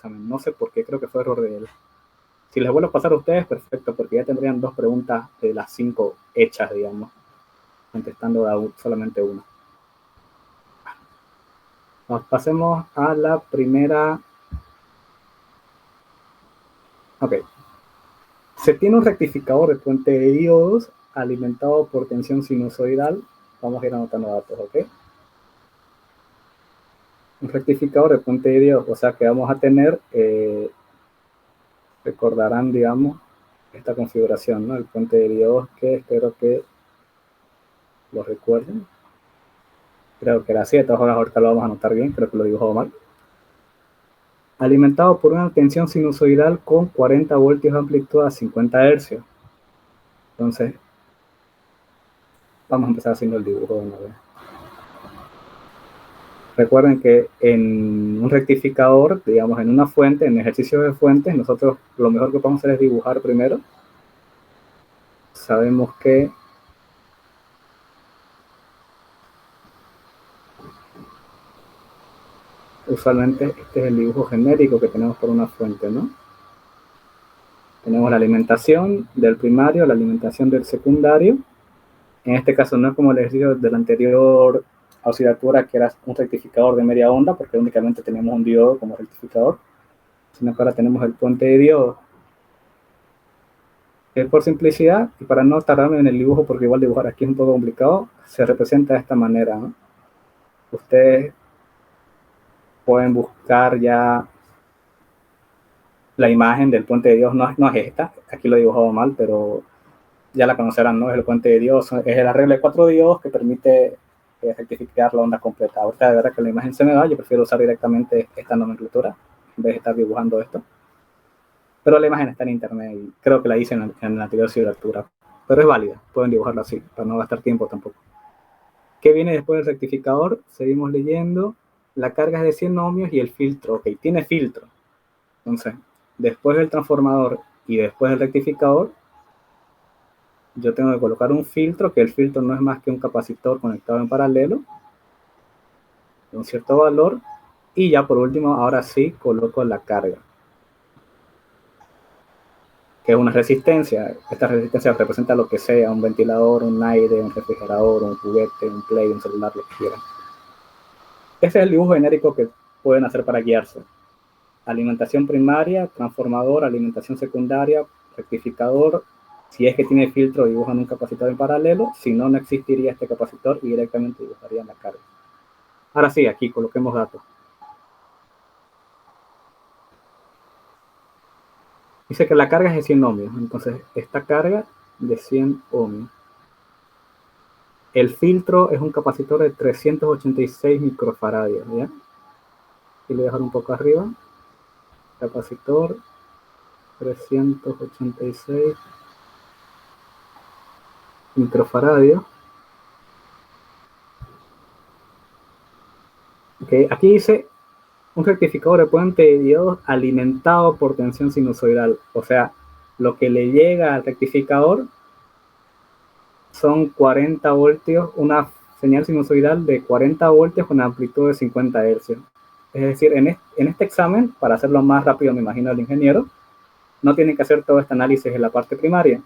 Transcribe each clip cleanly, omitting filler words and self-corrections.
examen. No sé por qué, creo que fue error de él. Si les vuelvo a pasar a ustedes, perfecto, porque ya tendrían 2 preguntas de las 5 hechas, digamos, contestando solamente una. Nos pasemos a la primera. Ok. Se tiene un rectificador de puente de diodos alimentado por tensión sinusoidal. Vamos a ir anotando datos, ¿ok? Un rectificador de puente de diodos, o sea que vamos a tener, recordarán, digamos, esta configuración, ¿no? El puente de diodos, que espero que lo recuerden. Creo que era así, de todas formas ahorita lo vamos a anotar bien, creo que lo dibujado mal. Alimentado por una tensión sinusoidal con 40 voltios de amplitud a 50 Hz. Entonces, vamos a empezar haciendo el dibujo de una vez. Recuerden que en un rectificador, digamos en una fuente, en ejercicio de fuentes, nosotros lo mejor que podemos hacer es dibujar primero. Sabemos que usualmente este es el dibujo genérico que tenemos por una fuente, ¿no? Tenemos la alimentación del primario, la alimentación del secundario. En este caso no es como el ejercicio de la anterior oscilatura, que era un rectificador de media onda, porque únicamente teníamos un diodo como rectificador, sino que ahora tenemos el puente de diodo. Por simplicidad, y para no tardarme en el dibujo, porque igual dibujar aquí es un poco complicado, se representa de esta manera, ¿no? Ustedes pueden buscar ya la imagen del puente de Dios, no es esta, aquí lo he dibujado mal, pero ya la conocerán, ¿no? Es el puente de Dios, es el arreglo de 4 diodos que permite rectificar la onda completa. Ahorita de verdad que la imagen se me va, yo prefiero usar directamente esta nomenclatura en vez de estar dibujando esto. Pero la imagen está en internet y creo que la hice en la anterior oscilatura. Pero es válida, pueden dibujarla así, para no gastar tiempo tampoco. ¿Qué viene después del rectificador? Seguimos leyendo. La carga es de 100 ohmios y el filtro, ok, tiene filtro. Entonces, después del transformador y después del rectificador, yo tengo que colocar un filtro, que el filtro no es más que un capacitor conectado en paralelo, de un cierto valor, y ya por último, ahora sí, coloco la carga, que es una resistencia. Esta resistencia representa lo que sea, un ventilador, un aire, un refrigerador, un juguete, un play, un celular, lo que quieran. Ese es el dibujo genérico que pueden hacer para guiarse. Alimentación primaria, transformador, alimentación secundaria, rectificador. Si es que tiene filtro, dibujan un capacitor en paralelo. Si no, no existiría este capacitor y directamente dibujarían la carga. Ahora sí, aquí coloquemos datos. Dice que la carga es de 100 ohmios. Entonces, esta carga de 100 ohmios. El filtro es un capacitor de 386 microfaradios, ¿ya? Y le voy a dejar un poco arriba. Capacitor 386 microfaradios. Okay. Aquí dice un rectificador de puente de diodos alimentado por tensión sinusoidal. O sea, lo que le llega al rectificador son 40 voltios, una señal sinusoidal de 40 voltios con amplitud de 50 Hz. Es decir, en este examen, para hacerlo más rápido, me imagino el ingeniero, no tienen que hacer todo este análisis en la parte primaria.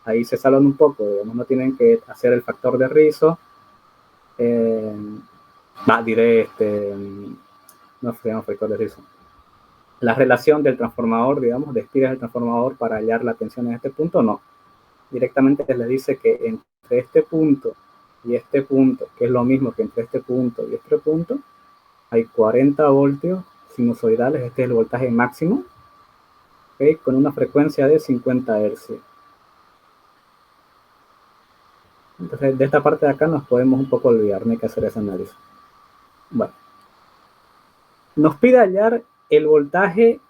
Ahí se salvan un poco, digamos, no tienen que hacer el factor de rizo, diré, no se llama factor de rizo. La relación del transformador, digamos, despides el transformador para hallar la tensión en este punto, no. Directamente les dice que entre este punto y este punto, que es lo mismo que entre este punto y este punto, hay 40 voltios sinusoidales, este es el voltaje máximo, ¿okay? Con una frecuencia de 50 Hz. Entonces, de esta parte de acá nos podemos un poco olvidar, no hay que hacer ese análisis. Bueno, nos pide hallar el voltaje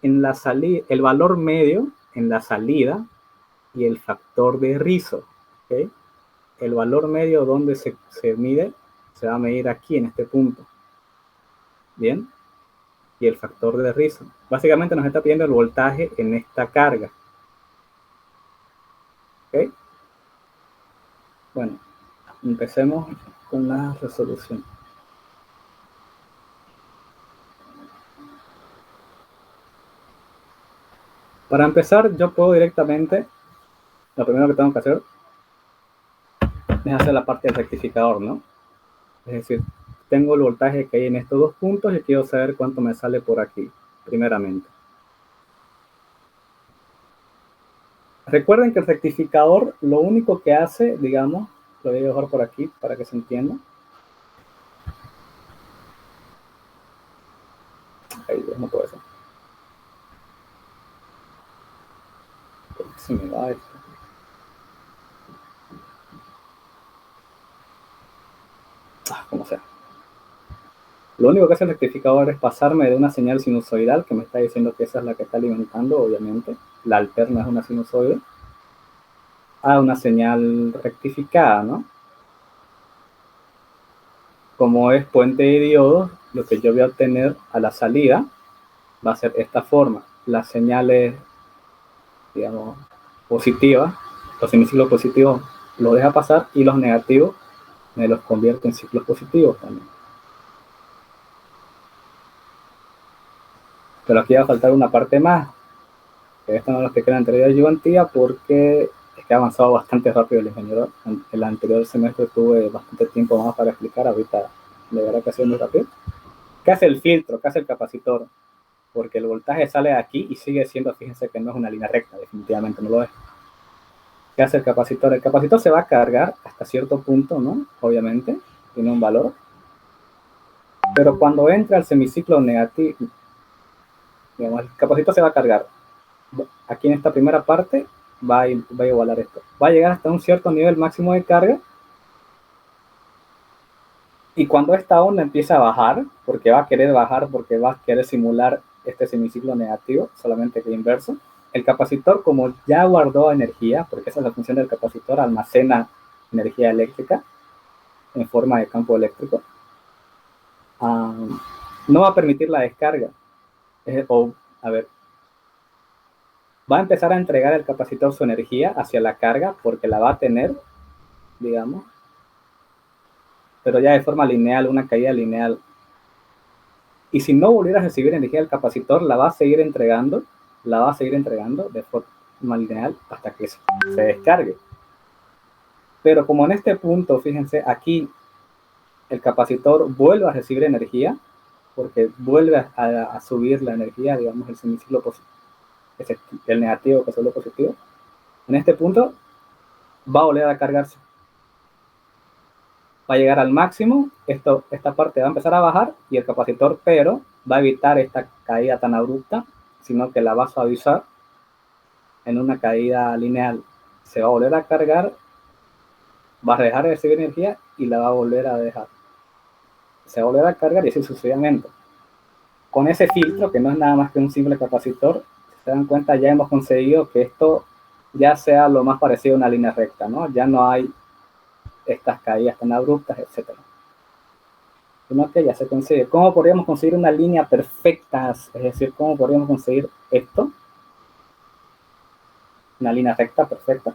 en la salida, el valor medio en la salida y el factor de rizo, ¿okay? El valor medio donde se mide, se va a medir aquí en este punto, ¿bien? Y el factor de rizo. Básicamente nos está pidiendo el voltaje en esta carga, ¿ok? Bueno, empecemos con la resolución. Para empezar, yo puedo directamente, lo primero que tengo que hacer es hacer la parte del rectificador, ¿no? Es decir, tengo el voltaje que hay en estos dos puntos y quiero saber cuánto me sale por aquí, primeramente. Recuerden que el rectificador lo único que hace, digamos, lo voy a dejar por aquí para que se entienda. Ay, Dios, no puede ser. Se me va esto. Como sea. Lo único que hace el rectificador es pasarme de una señal sinusoidal, que me está diciendo que esa es la que está alimentando, obviamente. La alterna es una sinusoide, a una señal rectificada, ¿no? Como es puente de diodos, lo que yo voy a obtener a la salida va a ser esta forma. Las señales, digamos, positivas, los semiciclos positivos los deja pasar y los negativos me los convierte en ciclos positivos también. Pero aquí va a faltar una parte más, que esto no lo expliqué en la anterior ayudantía porque es que ha avanzado bastante rápido el ingeniero. En el anterior semestre tuve bastante tiempo más para explicar, ahorita de verdad que ha sido muy rápido. ¿Qué hace el filtro? ¿Qué hace el capacitor? Porque el voltaje sale de aquí y sigue siendo, fíjense que no es una línea recta, definitivamente no lo es. ¿Qué hace el capacitor? El capacitor se va a cargar hasta cierto punto, ¿no? Obviamente, tiene un valor. Pero cuando entra el semiciclo negativo, digamos, el capacitor se va a cargar. Aquí en esta primera parte va a igualar esto. Va a llegar hasta un cierto nivel máximo de carga. Y cuando esta onda empieza a bajar, porque va a querer bajar, porque va a querer simular este semiciclo negativo, solamente que inverso, el capacitor, como ya guardó energía, porque esa es la función del capacitor, almacena energía eléctrica en forma de campo eléctrico, no va a permitir la descarga. Va a empezar a entregar el capacitor su energía hacia la carga porque la va a tener, digamos, pero ya de forma lineal, una caída lineal. Y si no volviera a recibir energía del capacitor, la va a seguir entregando de forma lineal hasta que se descargue. Pero como en este punto, fíjense, aquí el capacitor vuelve a recibir energía, porque vuelve a subir la energía, digamos, el semiciclo positivo, el negativo que es lo positivo. En este punto va a volver a cargarse. Va a llegar al máximo, esta parte va a empezar a bajar y el capacitor, pero va a evitar esta caída tan abrupta, sino que la va a suavizar en una caída lineal. Se va a volver a cargar, va a dejar de recibir energía y la va a volver a dejar. Se va a volver a cargar y así sucesivamente. Con ese filtro, que no es nada más que un simple capacitor, si se dan cuenta, ya hemos conseguido que esto ya sea lo más parecido a una línea recta, ¿no? Ya no hay estas caídas tan abruptas, etcétera. Sino que ya se consigue. ¿Cómo podríamos conseguir una línea perfecta? Es decir, ¿cómo podríamos conseguir esto? Una línea recta perfecta.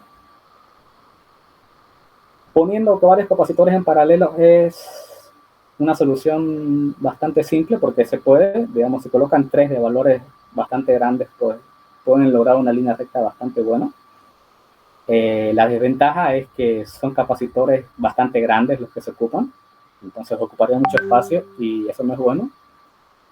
Poniendo varios capacitores en paralelo es una solución bastante simple porque se puede, digamos, si colocan tres de valores bastante grandes, pues pueden lograr una línea recta bastante buena. La desventaja es que son capacitores bastante grandes los que se ocupan, entonces ocuparían mucho espacio y eso no es bueno.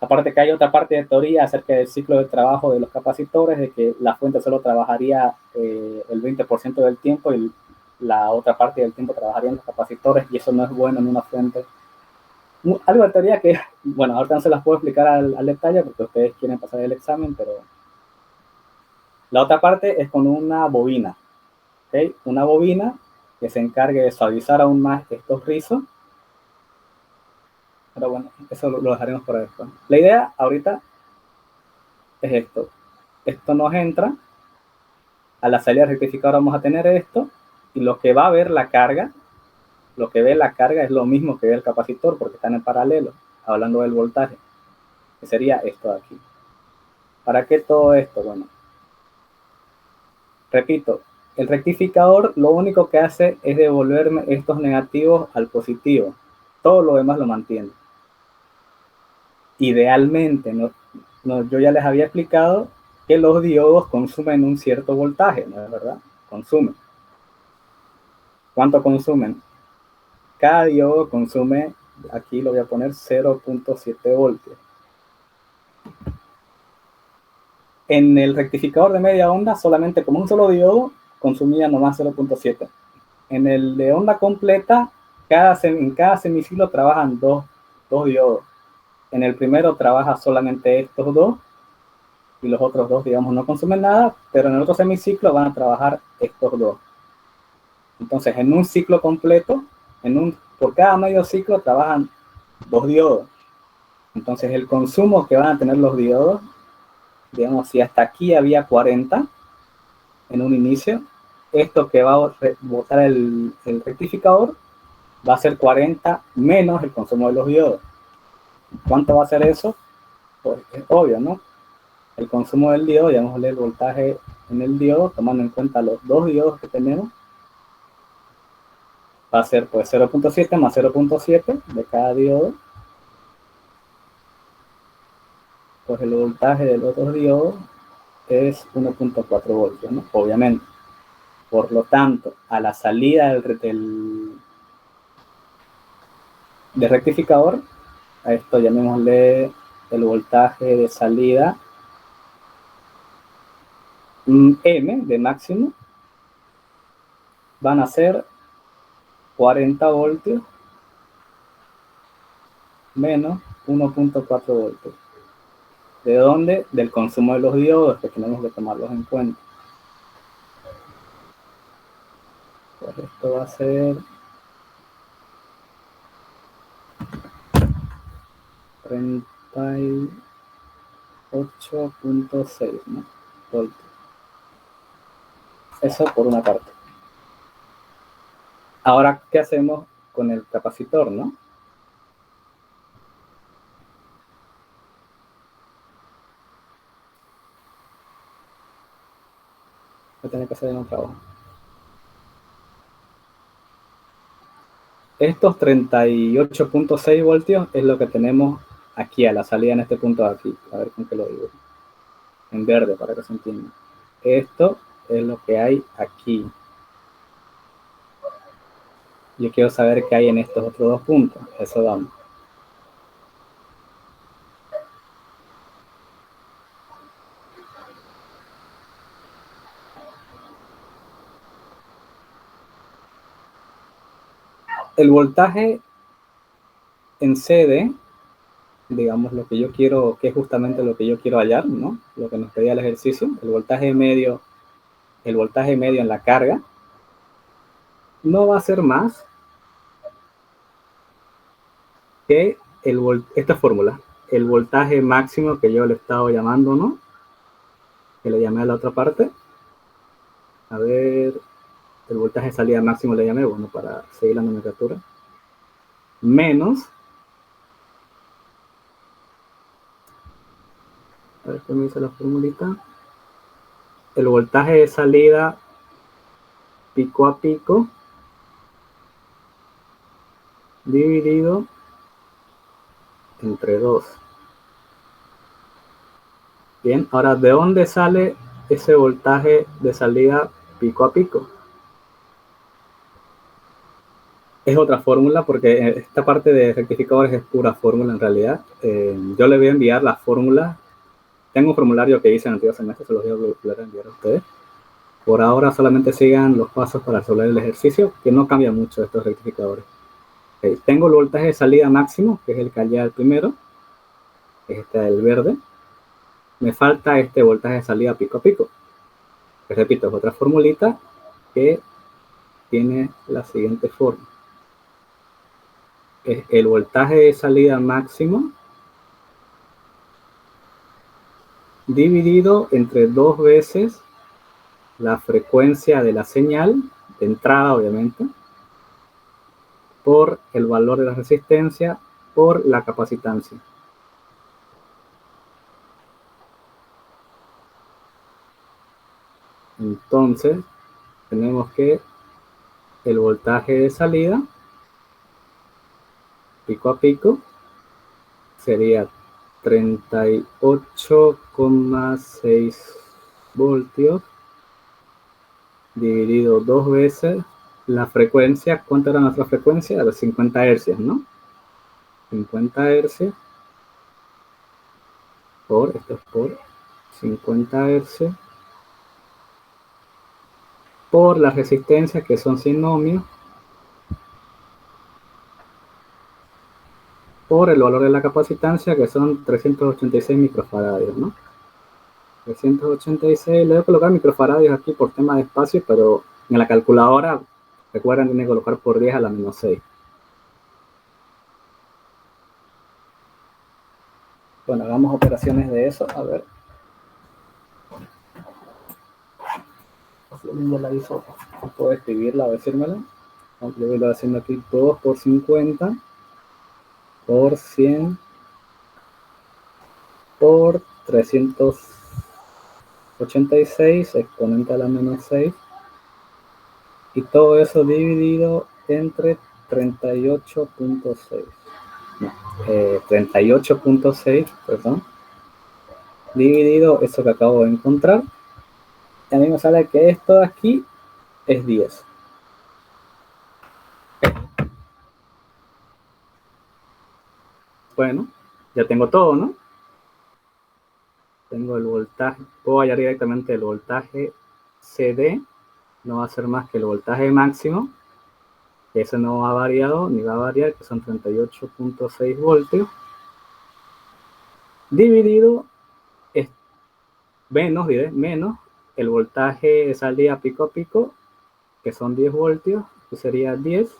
Aparte que hay otra parte de teoría acerca del ciclo de trabajo de los capacitores, de que la fuente solo trabajaría el 20% del tiempo y la otra parte del tiempo trabajarían los capacitores y eso no es bueno en una fuente. Algo de teoría que, bueno, ahorita no se las puedo explicar al detalle porque ustedes quieren pasar el examen, pero la otra parte es con una bobina, ¿okay? Una bobina que se encargue de suavizar aún más estos rizos. Pero bueno, eso lo dejaremos para después. La idea ahorita es esto. Esto nos entra, a la salida del rectificador vamos a tener esto, y lo que va a ver la carga, lo que ve la carga es lo mismo que ve el capacitor, porque están en paralelo, hablando del voltaje, que sería esto de aquí. ¿Para qué todo esto? Bueno, repito, el rectificador lo único que hace es devolverme estos negativos al positivo. Todo lo demás lo mantiene. Idealmente, yo ya les había explicado que los diodos consumen un cierto voltaje, ¿no es verdad? Consumen. ¿Cuánto consumen? Cada diodo consume, aquí lo voy a poner 0.7 voltios. En el rectificador de media onda, solamente como un solo diodo, consumía nomás 0.7. En el de onda completa, en cada semiciclo trabajan dos diodos. En el primero trabaja solamente estos dos, y los otros dos, digamos, no consumen nada, pero en el otro semiciclo van a trabajar estos dos. Entonces, en un ciclo completo, por cada medio ciclo trabajan dos diodos. Entonces, el consumo que van a tener los diodos, digamos, si hasta aquí había 40 en un inicio, esto que va a botar el rectificador va a ser 40 menos el consumo de los diodos. ¿Cuánto va a ser eso? Pues es obvio, ¿no? El consumo del diodo, llamémosle el voltaje en el diodo, tomando en cuenta los dos diodos que tenemos, va a ser pues 0.7 más 0.7 de cada diodo, pues el voltaje del otro diodo es 1.4 voltios, ¿no? Obviamente. Por lo tanto, a la salida del rectificador, a esto llamémosle el voltaje de salida M de máximo, van a ser 40 voltios menos 1.4 voltios. ¿De dónde? Del consumo de los diodos, que tenemos que tomarlos en cuenta. Pues esto va a ser 38.6, ¿no? Voltios. Eso por una parte. Ahora, ¿qué hacemos con el capacitor, no? Voy a tener que hacer en un trabajo. Estos 38.6 voltios es lo que tenemos aquí a la salida en este punto de aquí. A ver con qué lo digo. En verde para que se entienda. Esto es lo que hay aquí. Yo quiero saber qué hay en estos otros dos puntos. Eso vamos. El voltaje en CD, digamos lo que yo quiero, que es justamente lo que yo quiero hallar, ¿no? Lo que nos pedía el ejercicio, el voltaje medio en la carga, no va a ser más que esta fórmula, el voltaje máximo que yo le he estado llamando, ¿no? Que le llamé a la otra parte. A ver, el voltaje de salida máximo le llamé, bueno, para seguir la nomenclatura. Menos, a ver qué me dice la formulita. El voltaje de salida pico a pico dividido entre 2. Bien, ahora, ¿de dónde sale ese voltaje de salida pico a pico? Es otra fórmula, porque esta parte de rectificadores es pura fórmula en realidad. Yo le voy a enviar la fórmula. Tengo un formulario que hice en el antiguo semestre, se los voy a volver a enviar a ustedes. Por ahora solamente sigan los pasos para resolver el ejercicio, que no cambia mucho estos rectificadores. Okay. Tengo el voltaje de salida máximo, que es el que hallé al primero, que es este del verde. Me falta este voltaje de salida pico a pico. Que repito, es otra formulita que tiene la siguiente forma. Es el voltaje de salida máximo dividido entre 2 veces la frecuencia de la señal, de entrada obviamente, por el valor de la resistencia, por la capacitancia. Entonces, tenemos que el voltaje de salida, pico a pico, sería 38,6 voltios dividido 2 veces la frecuencia. ¿Cuánto era nuestra frecuencia? De 50 hercios, ¿no? 50 hercios por, esto es por 50 hercios por la resistencia, que son 100 ohmios, por el valor de la capacitancia, que son 386 microfaradios, ¿no? 386, le voy a colocar microfaradios aquí por tema de espacio, pero en la calculadora, recuerden, tienen que colocar por 10 a la menos 6. Bueno, hagamos operaciones de eso, a ver. Ya la hizo, puedo escribirla o decírmela. Le voy haciendo aquí 2 por 50 por 100 por 386 exponente a la menos 6, y todo eso dividido entre 38.6, no, 38.6, perdón, dividido eso que acabo de encontrar, y a mí me sale que esto de aquí es 10. Bueno, ya tengo todo, ¿no? Tengo el voltaje, puedo hallar directamente el voltaje CD, no va a ser más que el voltaje máximo, que ese no ha variado ni va a variar, que son 38.6 voltios, dividido menos el voltaje de salida pico a pico, que son 10 voltios, que sería 10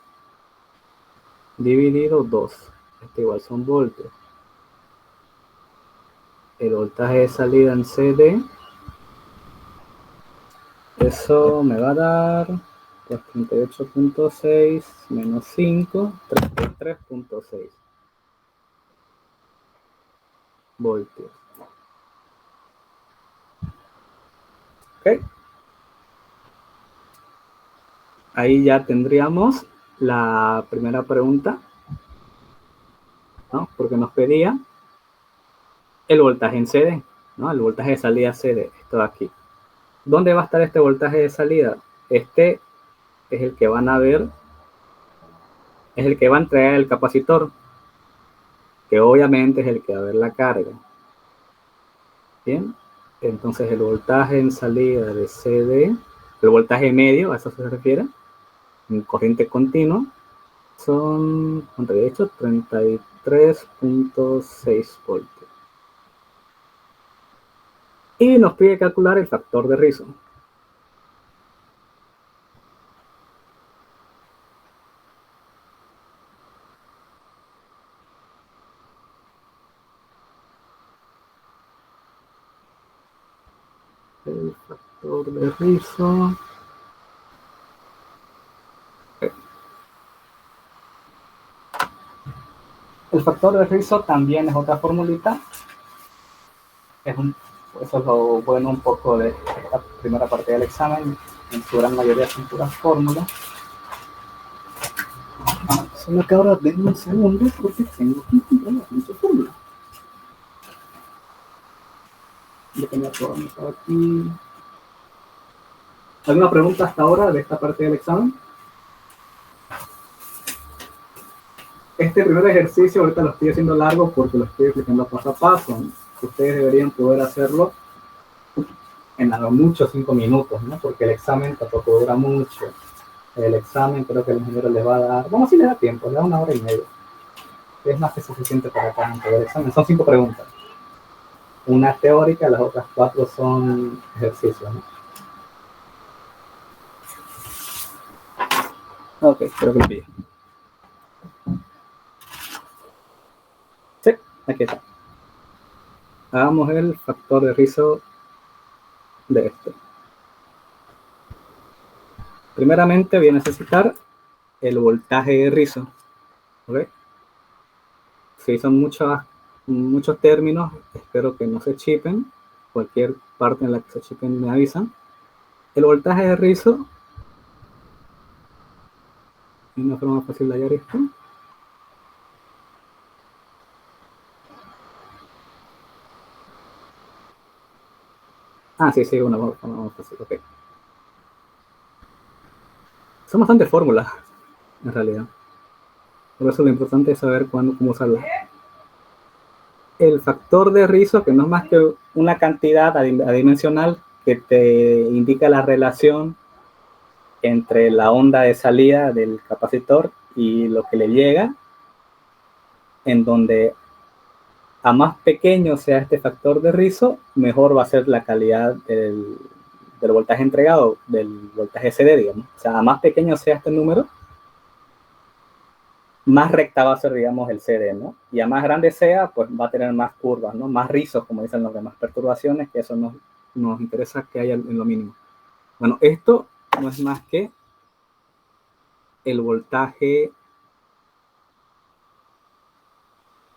dividido 2. Esto igual son voltios. El voltaje de salida en CD, eso me va a dar pues 38.6 menos 5, 33.6 voltios. ¿Ok? Ahí ya tendríamos la primera pregunta, ¿no? Porque nos pedía el voltaje en CD, ¿no? El voltaje de salida CD, esto de aquí. ¿Dónde va a estar este voltaje de salida? Este es el que van a ver, es el que va a entregar el capacitor, que obviamente es el que va a ver la carga. Bien, entonces el voltaje en salida de CD, el voltaje medio, a eso se refiere, en corriente continua, son, ¿cuánto había dicho? 33.6 voltios. Y nos pide calcular el factor de rizo. El factor de rizo. El factor de rizo también es otra formulita. Eso es lo bueno un poco de esta primera parte del examen. En su gran mayoría son puras fórmulas. Solo que ahora denme un segundo porque tengo que encontrar muchas fórmulas. Yo tenía todo anotado aquí. ¿Alguna pregunta hasta ahora de esta parte del examen? Este primer ejercicio ahorita lo estoy haciendo largo porque lo estoy explicando paso a paso. Ustedes deberían poder hacerlo en a lo mucho 5 minutos, ¿no? Porque el examen tampoco dura mucho. El examen creo que el ingeniero le va a dar, bueno, sí le da tiempo, le da 1 hora y media. Es más que suficiente para cada el examen. Son 5 preguntas. Una teórica, las otras 4 son ejercicios, ¿no? Ok, creo que lo pide. Sí, aquí está. Hagamos el factor de rizo de este. Primeramente voy a necesitar el voltaje de rizo. ¿Ok? Si son muchos términos, espero que no se chipen. Cualquier parte en la que se chipen me avisan. El voltaje de rizo, ¿hay una forma fácil de hallar esto? Sí, una más fácil, ok. Son bastantes fórmulas, en realidad. Por eso lo importante es saber cuándo, cómo usarlas. El factor de rizo, que no es más que una cantidad adimensional que te indica la relación entre la onda de salida del capacitor y lo que le llega, en donde a más pequeño sea este factor de rizo, mejor va a ser la calidad del voltaje entregado, del voltaje CD, digamos. O sea, a más pequeño sea este número, más recta va a ser, digamos, el CD, ¿no? Y a más grande sea, pues va a tener más curvas, ¿no? Más rizos, como dicen los demás, perturbaciones, que eso nos interesa que haya en lo mínimo. Bueno, esto no es más que el voltaje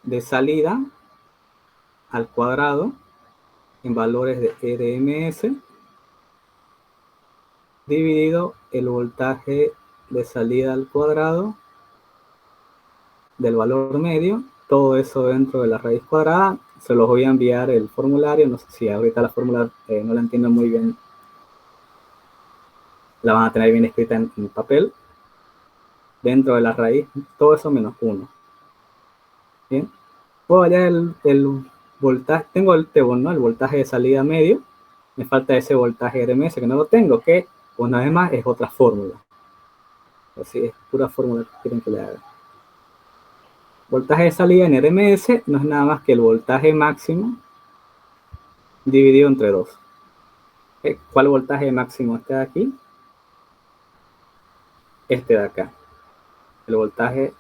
de salida al cuadrado en valores de RMS dividido el voltaje de salida al cuadrado del valor medio, todo eso dentro de la raíz cuadrada. Se los voy a enviar el formulario, no sé si ahorita la fórmula no la entiendo muy bien, la van a tener bien escrita en papel, dentro de la raíz, todo eso menos 1. Bien, puedo hallar el voltaje, tengo el T1, ¿no? El voltaje de salida medio, me falta ese voltaje RMS que no lo tengo, que una vez más es otra fórmula. Así es pura fórmula que quieren que le haga. Voltaje de salida en RMS no es nada más que el voltaje máximo dividido entre 2. ¿Cuál voltaje máximo está aquí? Este de acá. El voltaje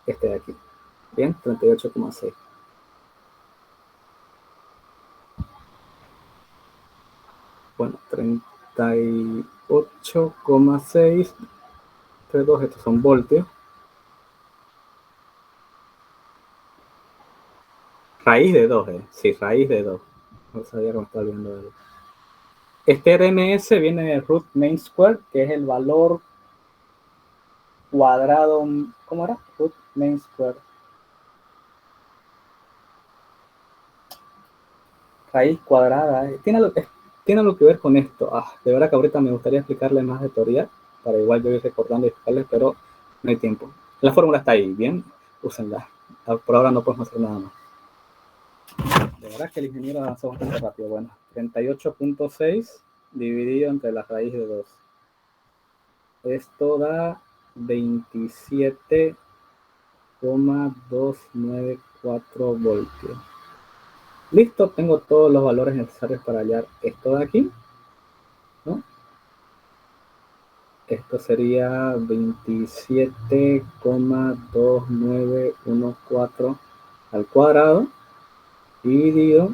este de aquí. Bien, 38,6. Bueno, 38,6 entre 2, estos son voltios. Raíz de 2, sí, raíz de 2. No sabía cómo estaba viendo algo. Este RMS viene de root main square, que es el valor cuadrado, ¿cómo era? Root main square. Raíz cuadrada. Tiene algo que ver con esto. De verdad que ahorita me gustaría explicarles más de teoría, para igual yo ir recordando y explicarles, pero no hay tiempo. La fórmula está ahí, bien, úsenla. Por ahora no podemos hacer nada más. De verdad que el ingeniero avanzó bastante rápido. Bueno, 38,6 dividido entre la raíz de 2. Esto da 27,294 voltios. Listo, tengo todos los valores necesarios para hallar esto de aquí, ¿no? Esto sería 27,2914 al cuadrado dividido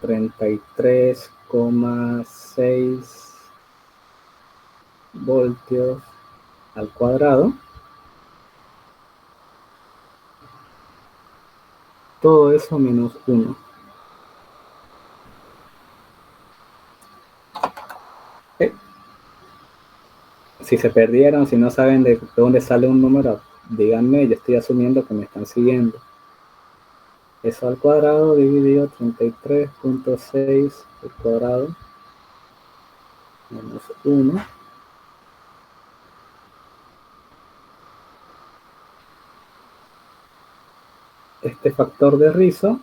33,6 voltios al cuadrado. Todo eso menos 1. Si se perdieron, si no saben de dónde sale un número, díganme, yo estoy asumiendo que me están siguiendo. Eso al cuadrado dividido 33,6 al cuadrado menos 1. Este factor de rizo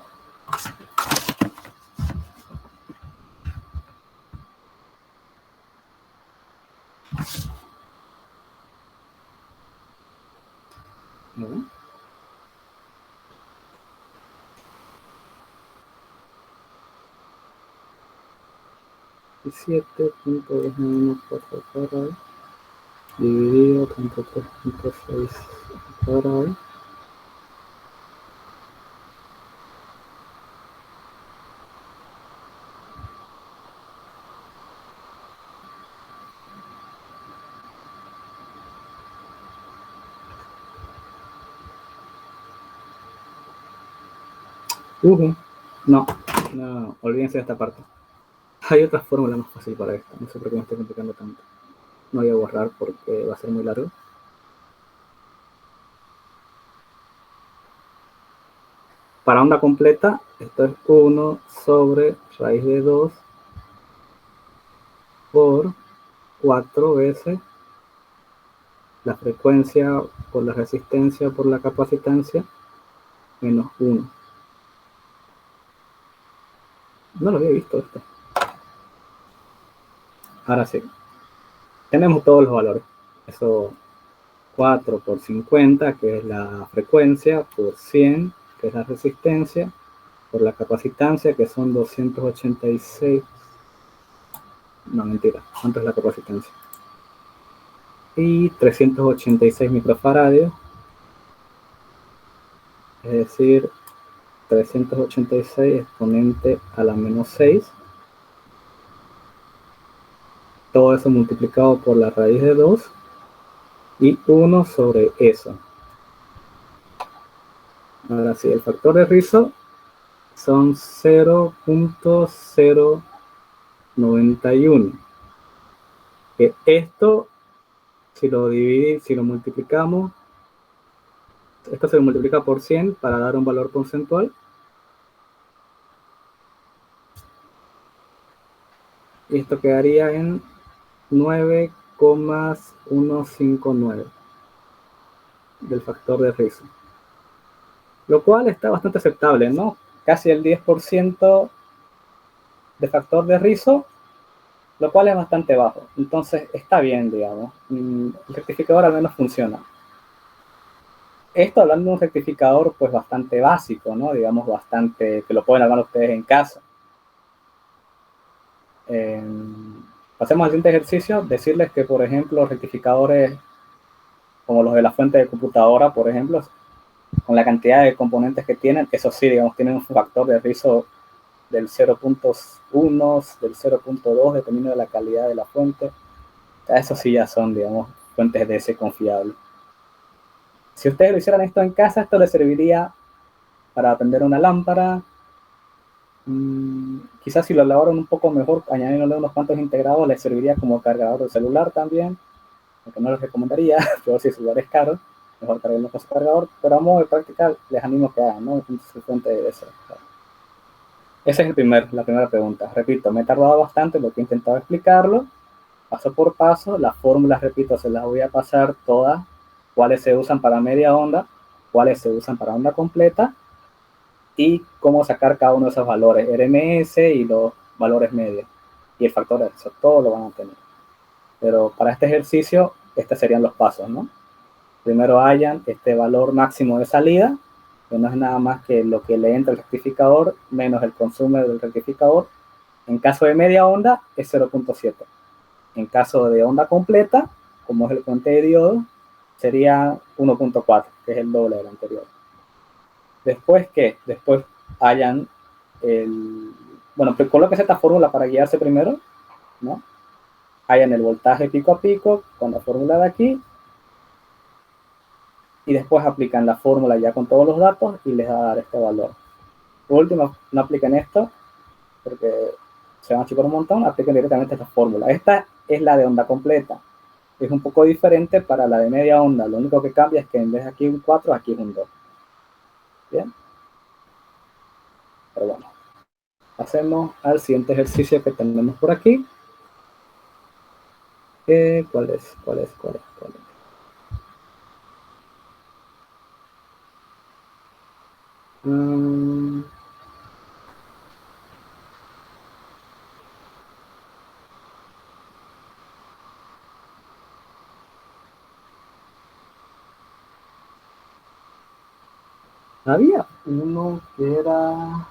¿no? 7,294 cuadrado dividido 33,6 cuadrado. No, olvídense de esta parte. Hay otra fórmula más fácil para esto. No sé por qué me estoy complicando tanto. No voy a borrar porque va a ser muy largo. Para onda completa, esto es 1 sobre raíz de 2 por 4 veces la frecuencia por la resistencia por la capacitancia menos 1. No lo había visto esto. Ahora sí. Tenemos todos los valores. Eso 4 por 50, que es la frecuencia, por 100, que es la resistencia, por la capacitancia, que son 286. No, mentira. ¿Cuánto es la capacitancia? Y 386 microfaradios. Es decir, 386 exponente a la menos 6. Todo eso multiplicado por la raíz de 2 y 1 sobre eso. Ahora sí, el factor de Rizzo son 0.091. Esto, si lo multiplicamos, esto se multiplica por 100 para dar un valor porcentual. Y esto quedaría en 9,159 del factor de Rizzo. Lo cual está bastante aceptable, ¿no? Casi el 10% de factor de Rizzo, lo cual es bastante bajo. Entonces está bien, digamos. El rectificador al menos funciona. Esto hablando de un rectificador pues bastante básico, ¿no? Digamos bastante, que lo pueden armar ustedes en casa. Pasemos al siguiente ejercicio, decirles que por ejemplo rectificadores como los de la fuente de computadora, por ejemplo, con la cantidad de componentes que tienen, eso sí, digamos, tienen un factor de Rizzo del 0.1, del 0.2, dependiendo de la calidad de la fuente. O sea, eso sí ya son, digamos, fuentes de ese confiable. Si ustedes lo hicieran esto en casa, esto les serviría para prender una lámpara. Quizás si lo elaboran un poco mejor, añadiéndole unos cuantos integrados, les serviría como cargador de celular también, aunque no les recomendaría, pero si el celular es caro, mejor cargarlo con su cargador, pero a modo de práctica les animo que hagan, ¿no? Su fuente de eso. Esa es la primera pregunta. Repito, me he tardado bastante en lo que he intentado explicarlo, paso por paso. Las fórmulas, repito, se las voy a pasar todas, cuáles se usan para media onda, cuáles se usan para onda completa, y cómo sacar cada uno de esos valores, RMS y los valores medios, y el factor de eso, todo lo van a tener. Pero para este ejercicio, estos serían los pasos, ¿no? Primero hallan este valor máximo de salida, que no es nada más que lo que le entra al rectificador menos el consumo del rectificador. En caso de media onda es 0.7. En caso de onda completa, como es el puente de diodo, sería 1.4, que es el doble del anterior. Después, ¿qué? Después hallan bueno, pues colóquense esta fórmula para guiarse primero, ¿no? Hallan el voltaje pico a pico con la fórmula de aquí, y después aplican la fórmula ya con todos los datos y les va a dar este valor. Por último, no apliquen esto porque se van a chicar un montón, apliquen directamente esta fórmula. Esta es la de onda completa. Es un poco diferente para la de media onda. Lo único que cambia es que en vez de aquí un 4, aquí es un 2. Bien. Pero bueno. Pasemos al siguiente ejercicio que tenemos por aquí. ¿Cuál es? Había uno que era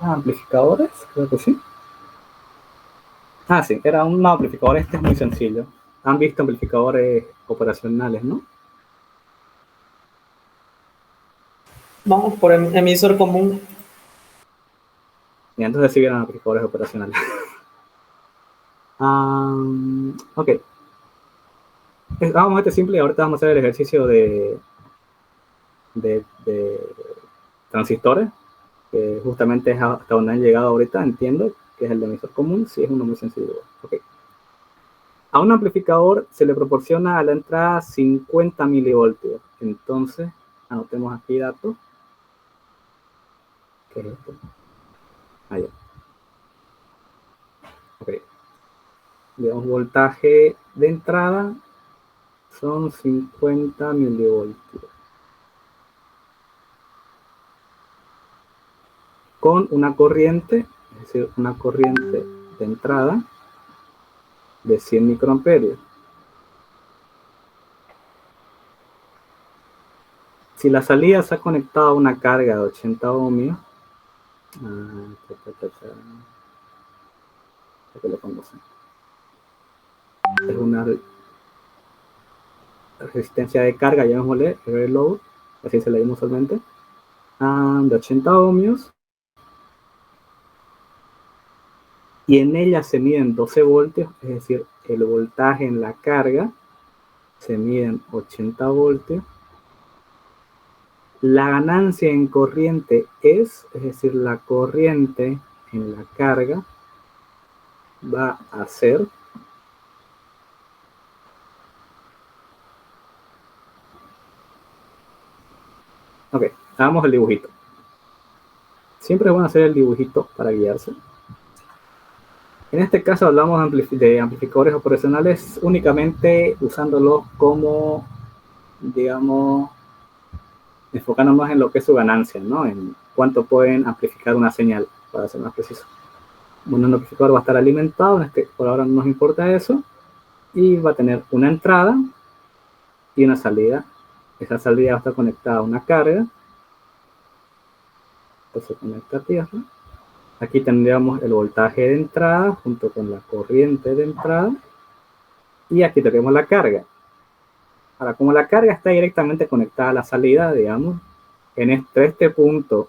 amplificadores, creo que sí. Sí, era un amplificador. Este es muy sencillo. Han visto amplificadores operacionales, ¿no? Vamos por emisor común. Y entonces sí vieron amplificadores operacionales. Ok. Vamos a este simple y ahorita vamos a hacer el ejercicio de transistores, que justamente es hasta donde han llegado ahorita, entiendo, que es el de emisor común. Sí, es uno muy sencillo. Ok. A un amplificador se le proporciona a la entrada 50 milivoltios. Entonces, anotemos aquí datos. ¿Qué es esto? Allá. Ok. Digamos, voltaje de entrada son 50 milivoltios. Con una corriente, es decir, una corriente de entrada de 100 microamperios. Si la salida se ha conectado a una carga de 80 ohmios, es una resistencia de carga, llamémosle load, así se le llama usualmente, de 80 ohmios, y en ella se miden 12 voltios, es decir, el voltaje en la carga se miden 80 voltios. La ganancia en corriente es decir, la corriente en la carga va a ser ok, hagamos el dibujito. Siempre es bueno hacer el dibujito para guiarse. En este caso hablamos de amplificadores operacionales únicamente usándolos como, digamos, enfocándonos en lo que es su ganancia, ¿no? En cuánto pueden amplificar una señal, para ser más preciso. Bueno, un amplificador va a estar alimentado, por ahora no nos importa eso, y va a tener una entrada y una salida. Esa salida va a estar conectada a una carga, entonces conecta a tierra. Aquí tendríamos el voltaje de entrada junto con la corriente de entrada, y aquí tenemos la carga. Ahora, como la carga está directamente conectada a la salida, digamos, entre este punto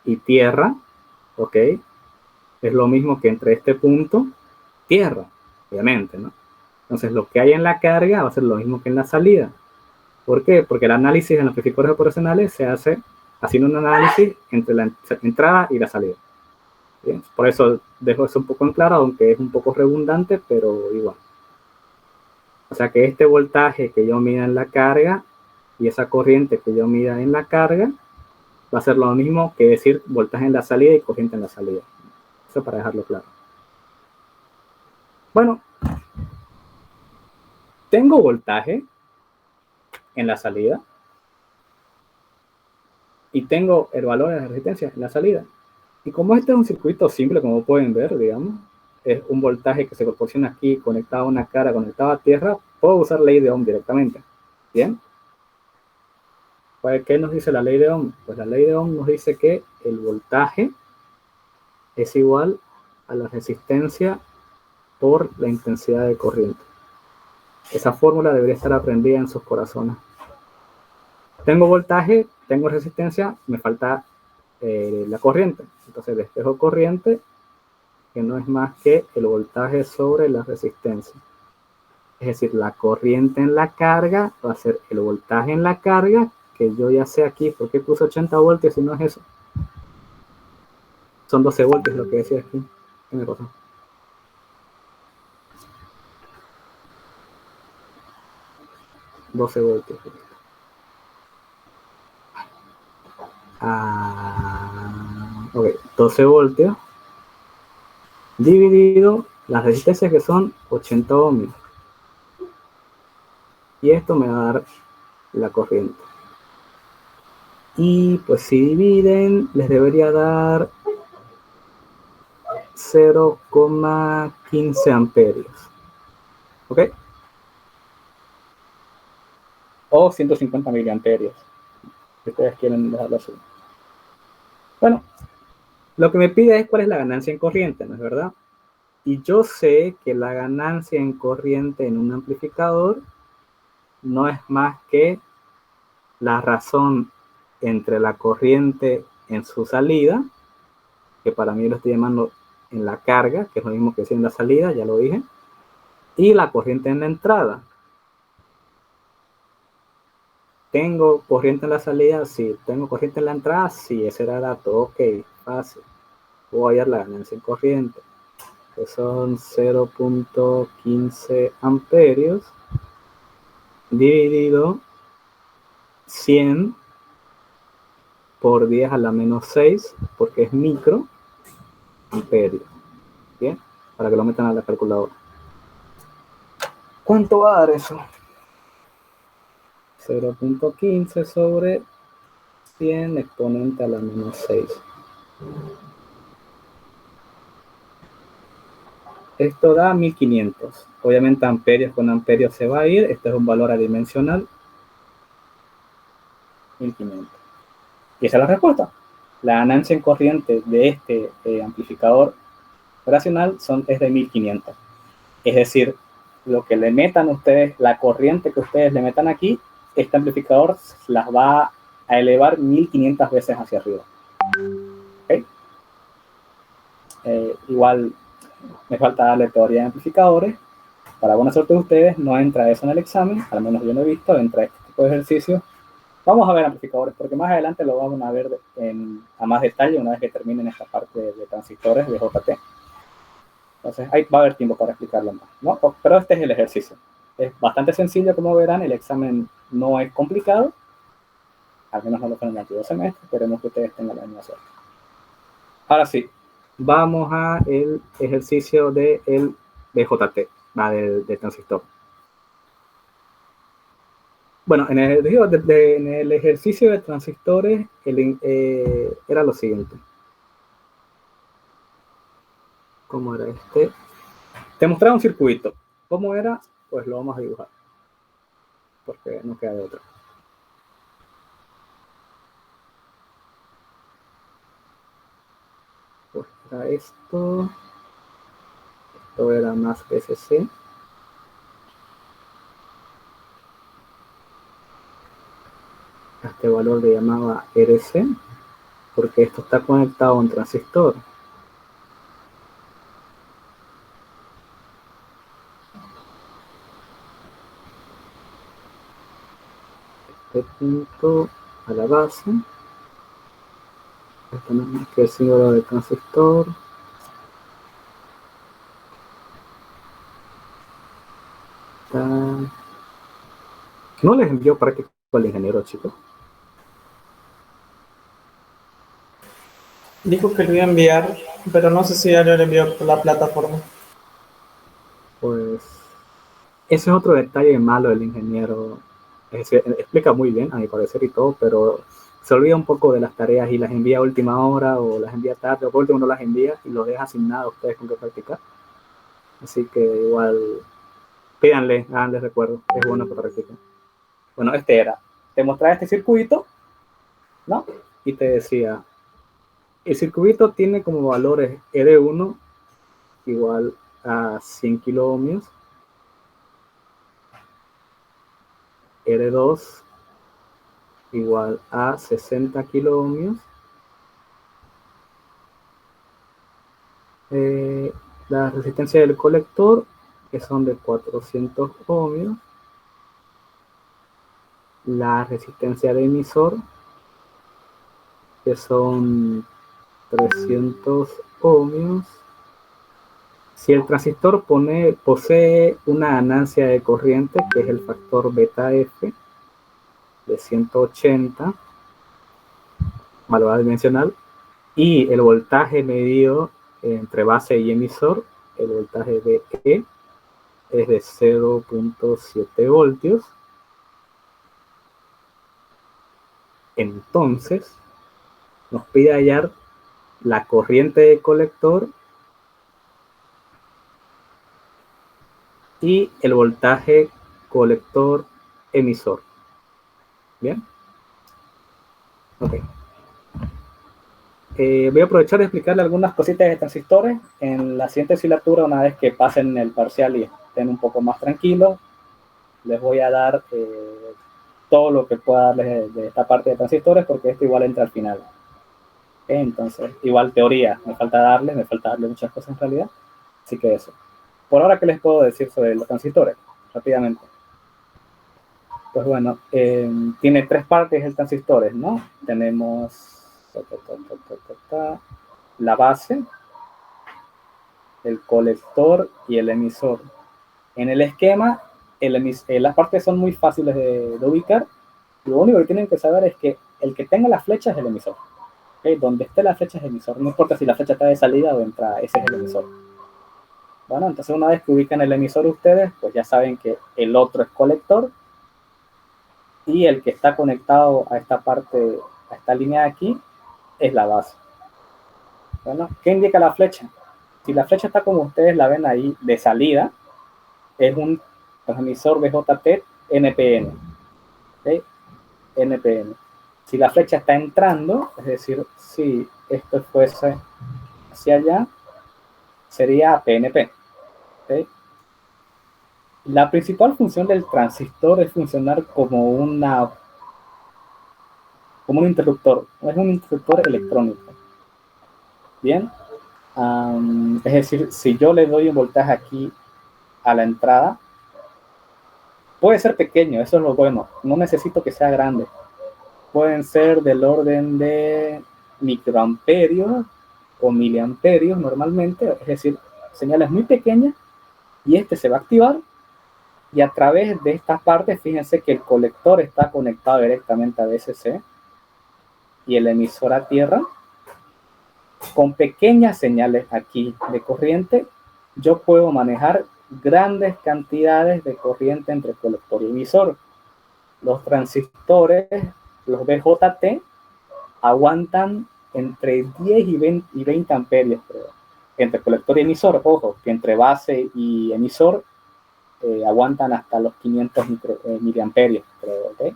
y tierra, ok, es lo mismo que entre este punto, tierra, obviamente, ¿no? Entonces, lo que hay en la carga va a ser lo mismo que en la salida. ¿Por qué? Porque el análisis en amplificadores operacionales se hace haciendo un análisis entre la entrada y la salida. Bien, por eso dejo eso un poco en claro, aunque es un poco redundante, pero igual. O sea que este voltaje que yo mida en la carga y esa corriente que yo mida en la carga va a ser lo mismo que decir voltaje en la salida y corriente en la salida. Eso para dejarlo claro. Bueno, tengo voltaje en la salida y tengo el valor de la resistencia en la salida. Y como este es un circuito simple, como pueden ver, digamos, es un voltaje que se proporciona aquí conectado a una cara, conectado a tierra, puedo usar ley de Ohm directamente. ¿Bien? Pues, ¿qué nos dice la ley de Ohm? Pues la ley de Ohm nos dice que el voltaje es igual a la resistencia por la intensidad de corriente. Esa fórmula debería estar aprendida en sus corazones. Tengo voltaje, tengo resistencia, me falta la corriente. Entonces despejo corriente, que no es más que el voltaje sobre la resistencia. Es decir, la corriente en la carga va a ser el voltaje en la carga, que yo ya sé aquí, ¿por qué puse 80 voltios si no es eso? Son 12 voltios lo que decía aquí. ¿Qué me pasó? $12. Ok, 12 voltios dividido las resistencias que son 80 ohmios. Y esto me va a dar la corriente. Y pues si dividen, les debería dar 0,15 amperios. ¿Ok? O 150 miliamperios. Si ustedes quieren dejarlo así. Bueno, lo que me pide es cuál es la ganancia en corriente, ¿no es verdad? Y yo sé que la ganancia en corriente en un amplificador no es más que la razón entre la corriente en su salida, que para mí lo estoy llamando en la carga, que es lo mismo que decir en la salida, ya lo dije, y la corriente en la entrada. ¿Tengo corriente en la salida? Sí. ¿Tengo corriente en la entrada? Sí, ese era el dato. Ok, fácil. Voy a hallar la ganancia en corriente, que son 0,15 amperios dividido 100 por 10 a la menos 6, porque es micro, amperios. Bien, para que lo metan a la calculadora. ¿Cuánto va a dar eso? 0.15 sobre 100 exponente a la menos 6. Esto da 1500. Obviamente amperios con amperios se va a ir. Este es un valor adimensional. 1500. Y esa es la respuesta. La ganancia en corriente de este amplificador operacional es de 1500. Es decir, lo que le metan ustedes, la corriente que ustedes le metan aquí, este amplificador las va a elevar 1500 veces hacia arriba. ¿Okay? Igual me falta darle teoría de amplificadores. Para buena suerte de ustedes, no entra eso en el examen, al menos yo no he visto, entra este tipo de ejercicios. Vamos a ver amplificadores, porque más adelante lo vamos a ver a más detalle una vez que terminen esta parte de transistores de JT. Entonces, ahí va a haber tiempo para explicarlo más, ¿no? Pero este es el ejercicio. Es bastante sencillo, como verán, el examen no es complicado, al menos no lo fue en el antiguo semestre, esperemos que ustedes tengan la misma suerte. Ahora sí, vamos a el ejercicio del BJT, del transistor. Bueno, en el ejercicio de transistores era lo siguiente. ¿Cómo era este? Te mostraba un circuito. ¿Cómo era? Pues lo vamos a dibujar, porque no queda de otra. Pues era esto. Esto era más SC. Este valor le llamaba RC, porque esto está conectado a un transistor. Este punto a la base. Esto no es más que el símbolo del transistor. No les envió práctico al ingeniero, chicos. Dijo que lo iba a enviar, pero no sé si ya lo envió por la plataforma. Pues ese es otro detalle malo del ingeniero. Es decir, explica muy bien, a mi parecer y todo, pero se olvida un poco de las tareas y las envía a última hora o las envía tarde, o por último no las envía y los deja sin nada a ustedes con que practicar. Así que igual pídanle, háganle recuerdo, es bueno que practiquen. Bueno, este era, te mostraba este circuito, ¿no? Y te decía, el circuito tiene como valores R1 igual a 100 kiloohmios, R2 igual a 60 kiloohmios, la resistencia del colector, que son de 400 ohmios, la resistencia del emisor, que son 300 ohmios. Si el transistor posee una ganancia de corriente, que es el factor beta F, de 180, valor dimensional, y el voltaje medido entre base y emisor, el voltaje VE, es de 0.7 voltios. Entonces, nos pide hallar la corriente de colector y el voltaje colector emisor. ¿Bien? Ok. Voy a aprovechar de explicarle algunas cositas de transistores en la siguiente asignatura, una vez que pasen el parcial y estén un poco más tranquilos. Les voy a dar todo lo que pueda darles de esta parte de transistores, porque esto igual entra al final. Entonces, igual teoría, me falta darle muchas cosas en realidad, así que eso. Por ahora, ¿qué les puedo decir sobre los transistores? Rápidamente. Pues bueno, tiene tres partes el transistor, ¿no? Tenemos la base, el colector y el emisor. En el esquema, las partes son muy fáciles de ubicar. Lo único que tienen que saber es que el que tenga la flecha es el emisor. ¿Okay? Donde esté la flecha es emisor, no importa si la flecha está de salida o de entrada, ese es el emisor. Bueno, entonces una vez que ubican el emisor ustedes, pues ya saben que el otro es colector y el que está conectado a esta parte, a esta línea de aquí, es la base. Bueno, ¿qué indica la flecha? Si la flecha está como ustedes la ven ahí de salida, es un transmisor BJT NPN. ¿Okay? NPN. Si la flecha está entrando, es decir, si esto fuese hacia allá, sería PNP. ¿Okay? La principal función del transistor es funcionar como un interruptor, es un interruptor electrónico. Bien, es decir, si yo le doy un voltaje aquí a la entrada, puede ser pequeño, eso es lo bueno, no necesito que sea grande. Pueden ser del orden de microamperios o miliamperios normalmente, es decir, señales muy pequeñas, y este se va a activar, y a través de estas partes, fíjense que el colector está conectado directamente a VCC y el emisor a tierra. Con pequeñas señales aquí de corriente, yo puedo manejar grandes cantidades de corriente entre colector y emisor. Los transistores, los BJT, aguantan entre 10 y 20 amperios, creo. Entre colector y emisor, ojo, que entre base y emisor aguantan hasta los 500 miliamperios, creo, ¿okay?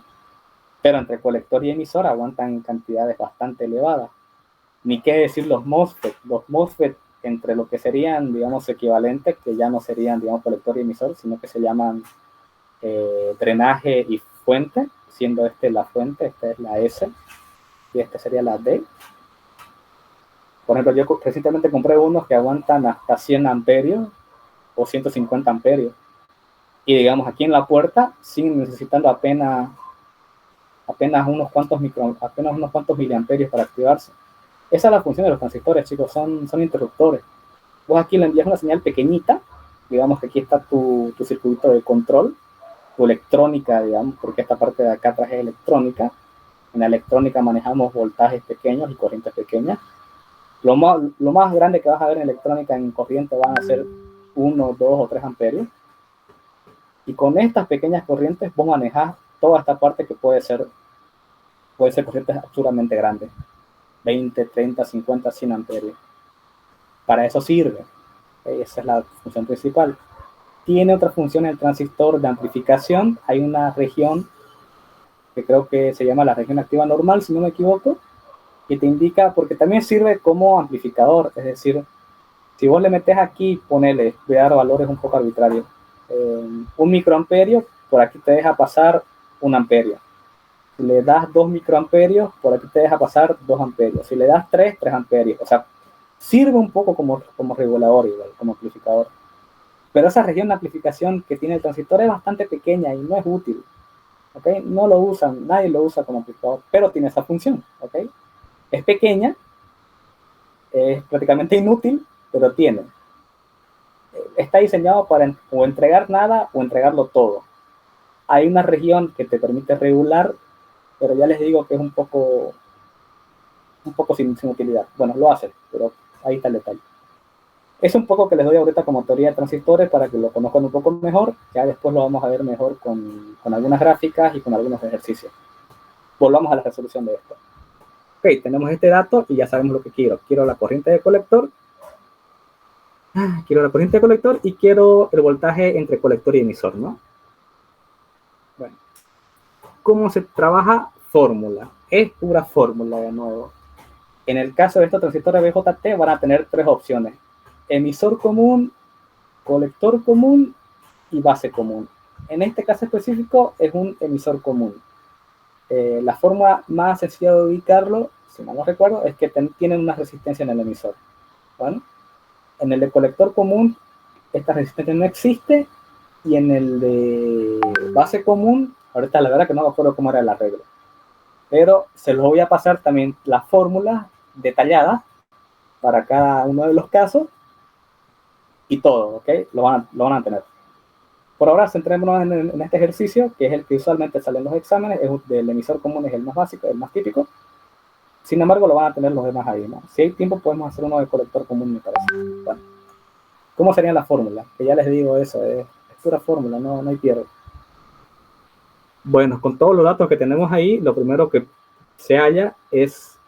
Pero entre colector y emisor aguantan cantidades bastante elevadas. Ni qué decir los MOSFET. Los MOSFET, entre lo que serían, digamos, equivalentes, que ya no serían, digamos, colector y emisor, sino que se llaman drenaje y fuente, siendo este la fuente, esta es la S, y esta sería la D. Por ejemplo, yo recientemente compré unos que aguantan hasta 100 amperios o 150 amperios. Y digamos, aquí en la puerta, siguen necesitando apenas unos cuantos miliamperios para activarse. Esa es la función de los transistores, chicos, son interruptores. Vos aquí le envías una señal pequeñita, digamos que aquí está tu circuito de control, tu electrónica, digamos, porque esta parte de acá atrás es electrónica. En la electrónica manejamos voltajes pequeños y corrientes pequeñas. Lo más grande que vas a ver en electrónica en corriente van a ser 1, 2 o 3 amperios. Y con estas pequeñas corrientes vos manejás toda esta parte que puede ser corrientes absurdamente grandes. 20, 30, 50, 100 amperios. Para eso sirve. Esa es la función principal. Tiene otra función el transistor de amplificación. Hay una región que creo que se llama la región activa normal, si no me equivoco, que te indica, porque también sirve como amplificador. Es decir, si vos le metes aquí, ponele, voy a dar valores un poco arbitrarios. 1 microamperio, por aquí te deja pasar 1 amperio. Si le das 2 microamperios, por aquí te deja pasar 2 amperios. Si le das 3 amperios. O sea, sirve un poco como regulador, igual, como amplificador. Pero esa región de amplificación que tiene el transistor es bastante pequeña y no es útil. ¿Okay? No lo usan, nadie lo usa como amplificador, pero tiene esa función. ¿Okay? Es pequeña, es prácticamente inútil, pero tiene. Está diseñado para o entregar nada o entregarlo todo. Hay una región que te permite regular, pero ya les digo que es un poco sin utilidad. Bueno, lo hace, pero ahí está el detalle. Es un poco que les doy ahorita como teoría de transistores para que lo conozcan un poco mejor. Ya después lo vamos a ver mejor con algunas gráficas y con algunos ejercicios. Volvamos a la resolución de esto. Ok, tenemos este dato y ya sabemos lo que quiero. Quiero la corriente de colector. Quiero la corriente de colector y quiero el voltaje entre colector y emisor, ¿no? Bueno, ¿cómo se trabaja? Fórmula. Es pura fórmula de nuevo. En el caso de estos transistores BJT van a tener 3 opciones. Emisor común, colector común y base común. En este caso específico es un emisor común. La forma más sencilla de ubicarlo, si no lo recuerdo, es que tienen una resistencia en el emisor. Bueno, en el de colector común esta resistencia no existe, y en el de base común, ahorita la verdad que no me acuerdo cómo era el arreglo, pero se los voy a pasar también las fórmulas detalladas para cada uno de los casos y todo, ¿ok? Lo van a tener. Por ahora centrémonos en este ejercicio, que es el que usualmente sale en los exámenes. Del emisor común es el más básico, el más típico. Sin embargo, lo van a tener los demás ahí, ¿no? Si hay tiempo, podemos hacer uno de colector común, me parece. Bueno, ¿cómo sería la fórmula? Que ya les digo eso, es pura fórmula, no hay pierde. Bueno, con todos los datos que tenemos ahí, lo primero que se halla es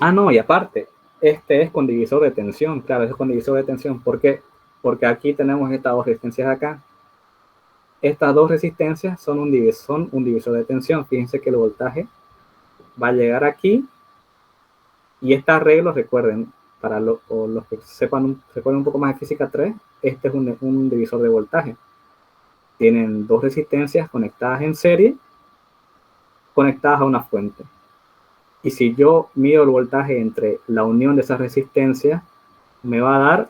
no, y aparte, este es con divisor de tensión, claro, es con divisor de tensión. ¿Por qué? Porque aquí tenemos estas dos resistencias acá. Estas dos resistencias son un divisor de tensión. Fíjense que el voltaje va a llegar aquí y este arreglo, recuerden, para los que sepan un poco más de física 3, este es un divisor de voltaje. Tienen dos resistencias conectadas en serie, conectadas a una fuente. Y si yo mido el voltaje entre la unión de esas resistencias, me va a dar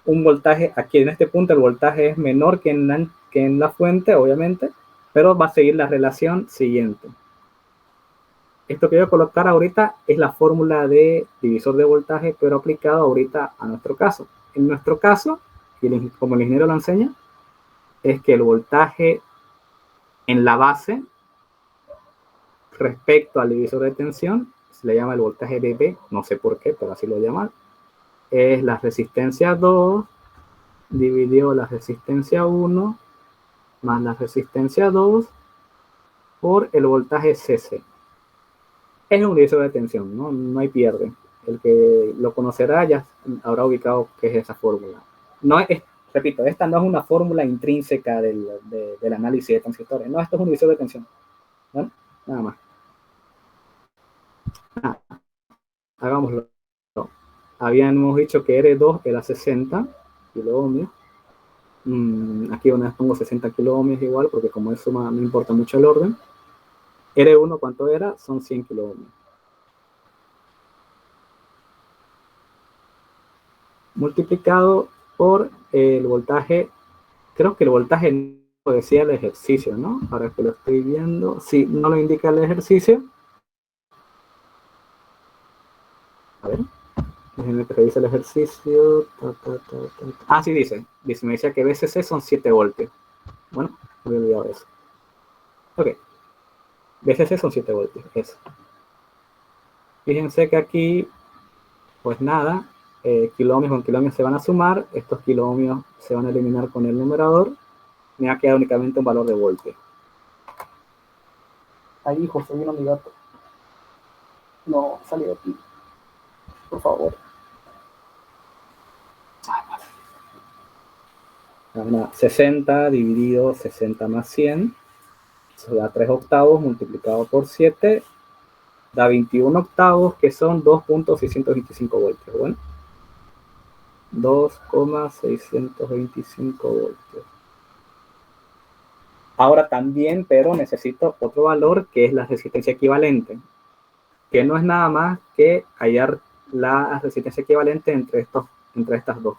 un voltaje. Aquí en este punto el voltaje es menor que en la fuente, obviamente, pero va a seguir la relación siguiente. Esto que voy a colocar ahorita es la fórmula de divisor de voltaje, pero aplicado ahorita a nuestro caso. En nuestro caso, como el ingeniero lo enseña, es que el voltaje en la base respecto al divisor de tensión se le llama el voltaje BB, no sé por qué, pero así lo llaman, es la resistencia 2 dividido la resistencia 1 más la resistencia 2 por el voltaje CC. Es un divisor de tensión, no hay pierde. El que lo conocerá ya habrá ubicado qué es esa fórmula. Repito, esta no es una fórmula intrínseca del análisis de transistores. No, esto es un divisor de tensión. ¿Vale? Nada más. Hagámoslo. Habíamos dicho que R2 era 60 kiloohmios. Aquí una vez pongo 60 kiloohmios igual, porque como eso no importa mucho el orden. R1, ¿cuánto era? Son 100 kiloohmios. Multiplicado por el voltaje, creo que el voltaje lo decía el ejercicio, ¿no? Ahora que lo estoy viendo, sí, no lo indica el ejercicio. A ver, déjenme que revise el ejercicio. Sí, me decía que BCC son 7 voltios. Bueno, me había olvidado eso. Ok, BCC son 7 voltios, eso. Fíjense que aquí, pues nada, kiloohmios con kiloohmios se van a sumar, estos kiloohmios se van a eliminar con el numerador, me ha quedado únicamente un valor de voltio. Ahí, José, vino mi gato. No, salí de aquí. Por favor. 60 dividido 60 más 100, eso da 3 octavos multiplicado por 7, da 21 octavos, que son 2.625 voltios. Bueno, 2,625 voltios. Ahora también, pero necesito otro valor que es la resistencia equivalente, que no es nada más que hallar la resistencia equivalente entre estas dos.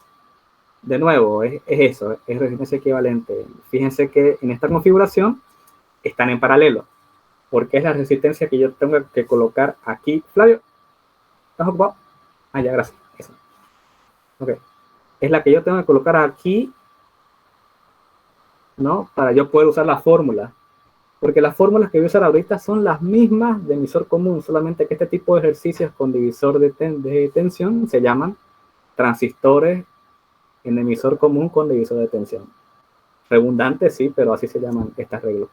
De nuevo, es eso, es resistencia equivalente. Fíjense que en esta configuración están en paralelo, porque es la resistencia que yo tengo que colocar aquí. Flavio, ¿estás ocupado? Ya, gracias. Eso. Ok. Es la que yo tengo que colocar aquí, ¿no? Para yo poder usar la fórmula. Porque las fórmulas que voy a usar ahorita son las mismas de emisor común, solamente que este tipo de ejercicios con divisor de tensión se llaman transistores en emisor común con divisor de tensión. Redundante, sí, pero así se llaman estas reglas.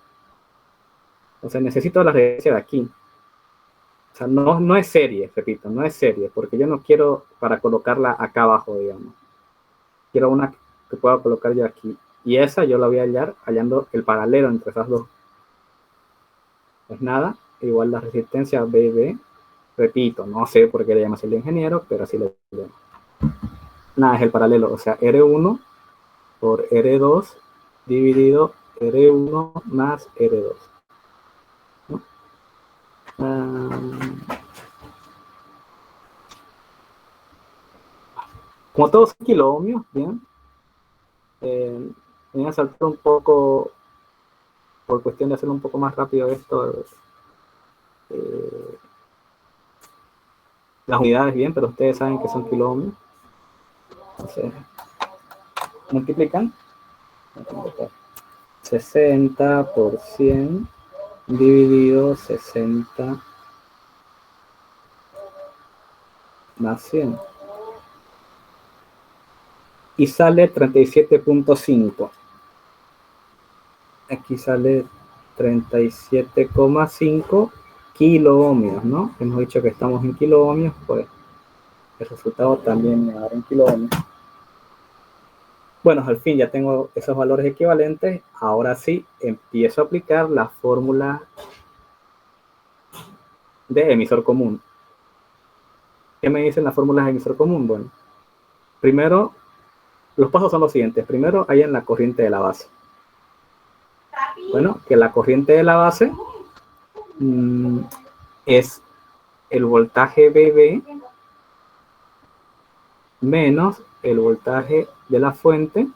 Entonces necesito la resistencia de aquí. O sea, no es serie, repito, no es serie, porque yo no quiero para colocarla acá abajo, digamos. Quiero una que pueda colocar yo aquí. Y esa yo la voy a hallar hallando el paralelo entre esas dos. Pues nada, igual la resistencia BB, repito, no sé por qué le llamas el ingeniero, pero así le llamo. Nada, es el paralelo, o sea, R1 por R2 dividido R1 más R2. ¿No? Como todos son kiloohmios, bien, voy a saltar un poco, por cuestión de hacerlo un poco más rápido esto, las unidades bien, pero ustedes saben que son kiloohmios. Entonces, multiplican. 60 por 100 dividido 60 más 100. Y sale 37.5. Aquí sale 37,5 kiloohmios, ¿no? Hemos dicho que estamos en kiloohmios, pues el resultado también me va a dar en kiloohmios. Bueno, al fin ya tengo esos valores equivalentes. Ahora sí, empiezo a aplicar la fórmula de emisor común. ¿Qué me dicen las fórmulas de emisor común? Bueno, primero, los pasos son los siguientes. Primero, hay en la corriente de la base. Bueno, que la corriente de la base es el voltaje BB menos el voltaje de la fuente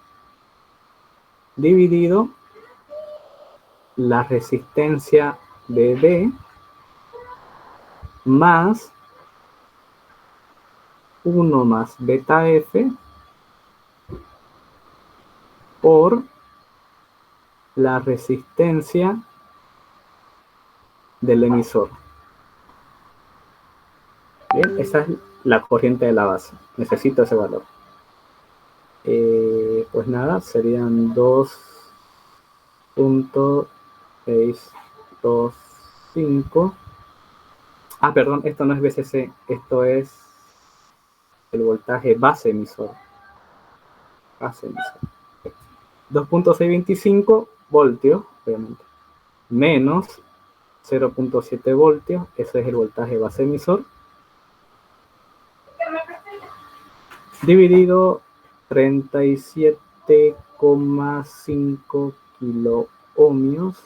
dividido la resistencia BB más 1 más beta F por la resistencia del emisor. Bien, esa es la corriente de la base. Necesito ese valor. Pues nada, serían 2.625. Perdón, esto no es BCC, esto es el voltaje base emisor. 2.625 voltios, obviamente, menos 0.7 voltios, ese es el voltaje base emisor, dividido 37,5 kiloohmios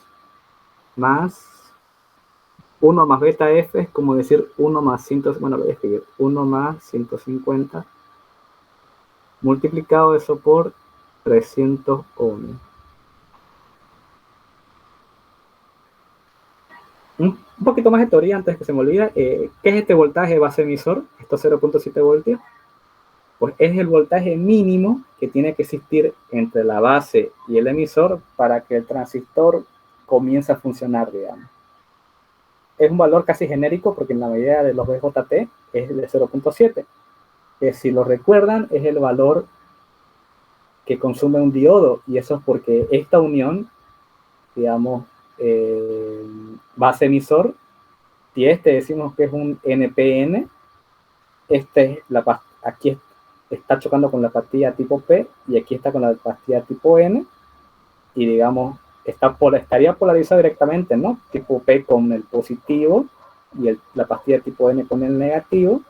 más 1 más beta F, es como decir 1 más 100, bueno, voy a escribir 1 más 150, multiplicado eso por 300 ohmios. Un poquito más de teoría antes que se me olvide. ¿Qué es este voltaje base emisor? Estos 0.7 voltios. Pues es el voltaje mínimo que tiene que existir entre la base y el emisor para que el transistor comience a funcionar, digamos. Es un valor casi genérico porque en la medida de los BJT es de 0.7. Si lo recuerdan, es el valor que consume un diodo, y eso es porque esta unión, digamos, base emisor, si decimos que es un NPN, aquí está chocando con la pastilla tipo P y aquí está con la pastilla tipo N, y digamos, estaría polarizado directamente, ¿no? Tipo P con el positivo y la pastilla tipo N con el negativo.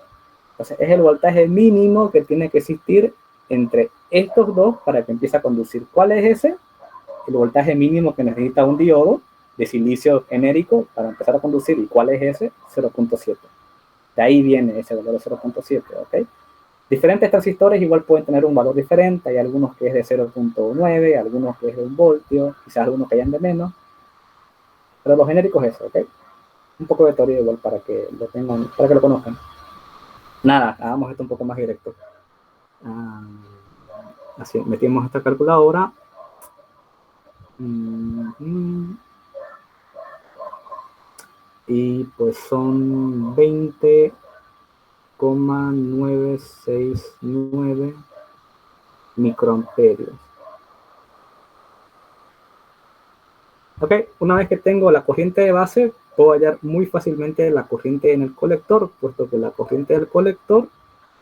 Entonces es el voltaje mínimo que tiene que existir entre estos dos para que empiece a conducir. ¿Cuál es ese? El voltaje mínimo que necesita un diodo de silicio genérico para empezar a conducir. ¿Y cuál es ese? 0.7. De ahí viene ese valor de 0.7, ¿ok? Diferentes transistores igual pueden tener un valor diferente. Hay algunos que es de 0.9, algunos que es de 1 voltio, quizás algunos que hayan de menos. Pero lo genérico es eso, ¿ok? Un poco de teoría igual para que lo tengan, para que lo conozcan. Nada, hagamos esto un poco más directo. Así, metimos esta calculadora. Y pues son 20,969 microamperios. Ok, una vez que tengo la corriente de base, puedo hallar muy fácilmente la corriente en el colector, puesto que la corriente del colector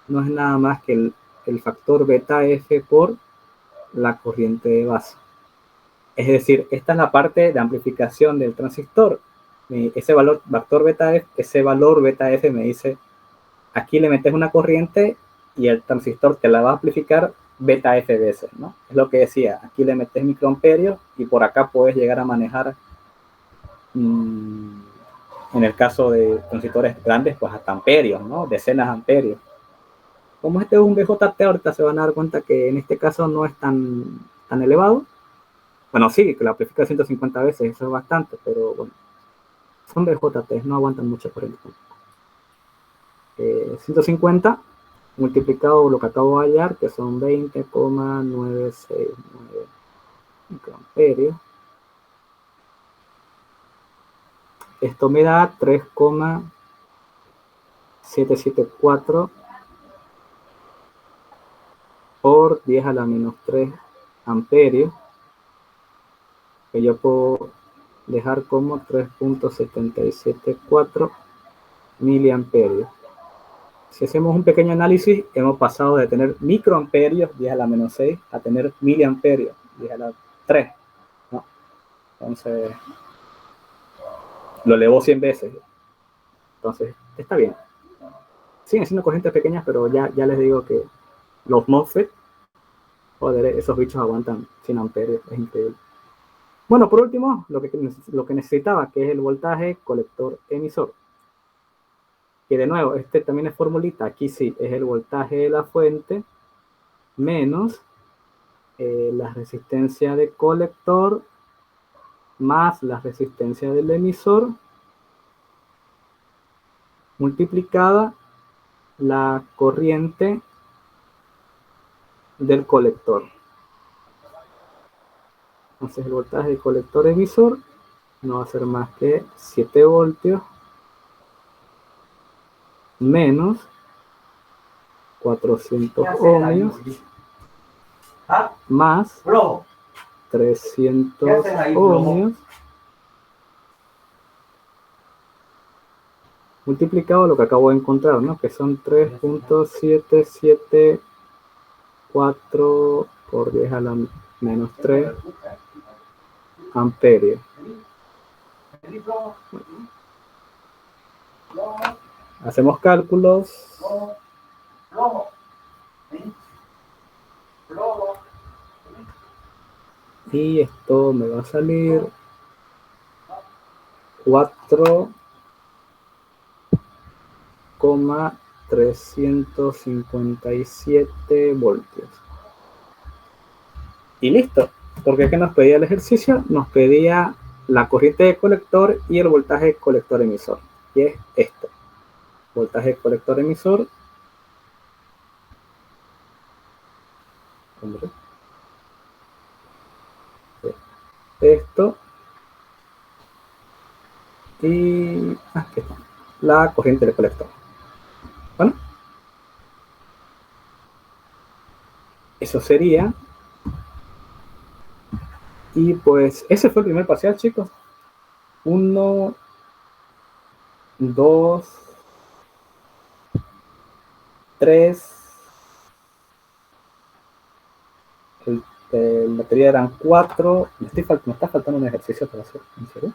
no es nada más que el factor beta F por la corriente de base. Es decir, esta es la parte de amplificación del transistor. Ese valor beta F me dice, aquí le metes una corriente y el transistor te la va a amplificar beta F veces, ¿no? Es lo que decía, aquí le metes microamperios y por acá puedes llegar a manejar, en el caso de transistores grandes, pues hasta amperios, ¿no? Decenas de amperios. Como este es un BJT, ahorita se van a dar cuenta que en este caso no es tan elevado. Bueno, sí, que la amplifica 150 veces, eso es bastante, pero bueno, son BJT, no aguantan mucho corriente. 150 multiplicado por lo que acabo de hallar, que son 20,969 microamperios, Esto me da 3,774 por 10 a la menos 3 amperios, que yo puedo dejar como 3,774 miliamperios. Si hacemos un pequeño análisis, hemos pasado de tener microamperios, 10 a la menos 6, a tener miliamperios, 10 a la 3, ¿no? Entonces, lo elevó 100 veces. Entonces, está bien. Siguen siendo corrientes pequeñas, pero ya les digo que los MOSFET, joder, esos bichos aguantan 100 amperios, es increíble. Bueno, por último, lo que necesitaba, que es el voltaje colector emisor. Que de nuevo, este también es formulita, aquí sí, es el voltaje de la fuente menos la resistencia de colector más la resistencia del emisor multiplicada la corriente del colector. Entonces el voltaje del colector emisor no va a ser más que 7 voltios menos 400 ohmios más 300 ohmios multiplicado lo que acabo de encontrar, ¿no? Que son 3,774 por 10 a la menos 3 amperios. Hacemos cálculos. Y esto me va a salir 4,357 voltios. Y listo. Porque ¿qué nos pedía el ejercicio? Nos pedía la corriente de colector y el voltaje de colector emisor. Y es esto. Voltaje de colector emisor. Esto. Y aquí está. La corriente de colector. Bueno. Eso sería. Y pues ese fue el primer parcial, chicos. 1, 2, 3. La batería eran 4. Me está faltando un ejercicio para hacer. ¿En serio?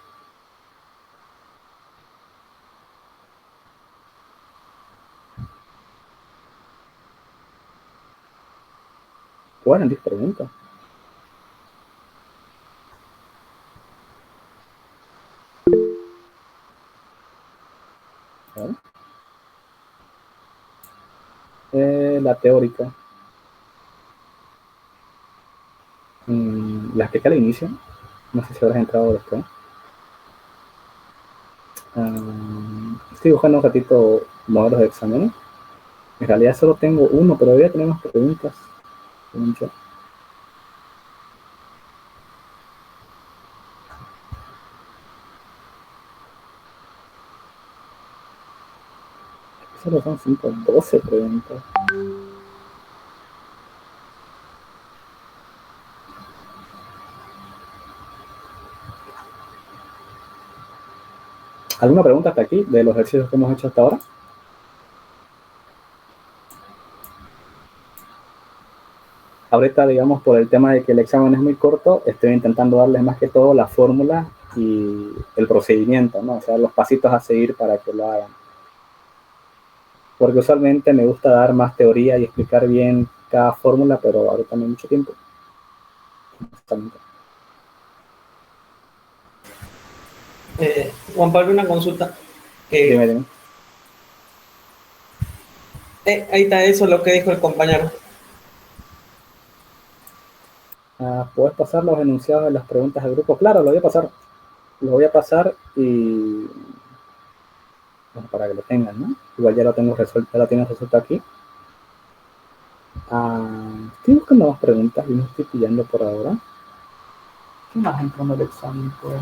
Bueno, 10 preguntas. La teórica. La expliqué al inicio. No sé si habrás entrado después. Estoy buscando un ratito modelos de exámenes. En realidad solo tengo uno, pero todavía tenemos preguntas. Solo son 12 preguntas. ¿Alguna pregunta hasta aquí de los ejercicios que hemos hecho hasta ahora? Ahorita, digamos, por el tema de que el examen es muy corto, estoy intentando darles más que todo la fórmula y el procedimiento, ¿no? O sea, los pasitos a seguir para que lo hagan. Porque usualmente me gusta dar más teoría y explicar bien cada fórmula, pero ahorita no hay mucho tiempo. Juan Pablo, una consulta. Dime. Ahí está eso lo que dijo el compañero. ¿Puedes pasar los enunciados de las preguntas del grupo? Claro, lo voy a pasar. Lo voy a pasar y... Bueno, para que lo tengan, ¿no? Igual ya lo tengo resuelto, ya lo tengo resuelto aquí. Estoy buscando más preguntas y no estoy pillando por ahora. ¿Qué más entró en el examen? Pues?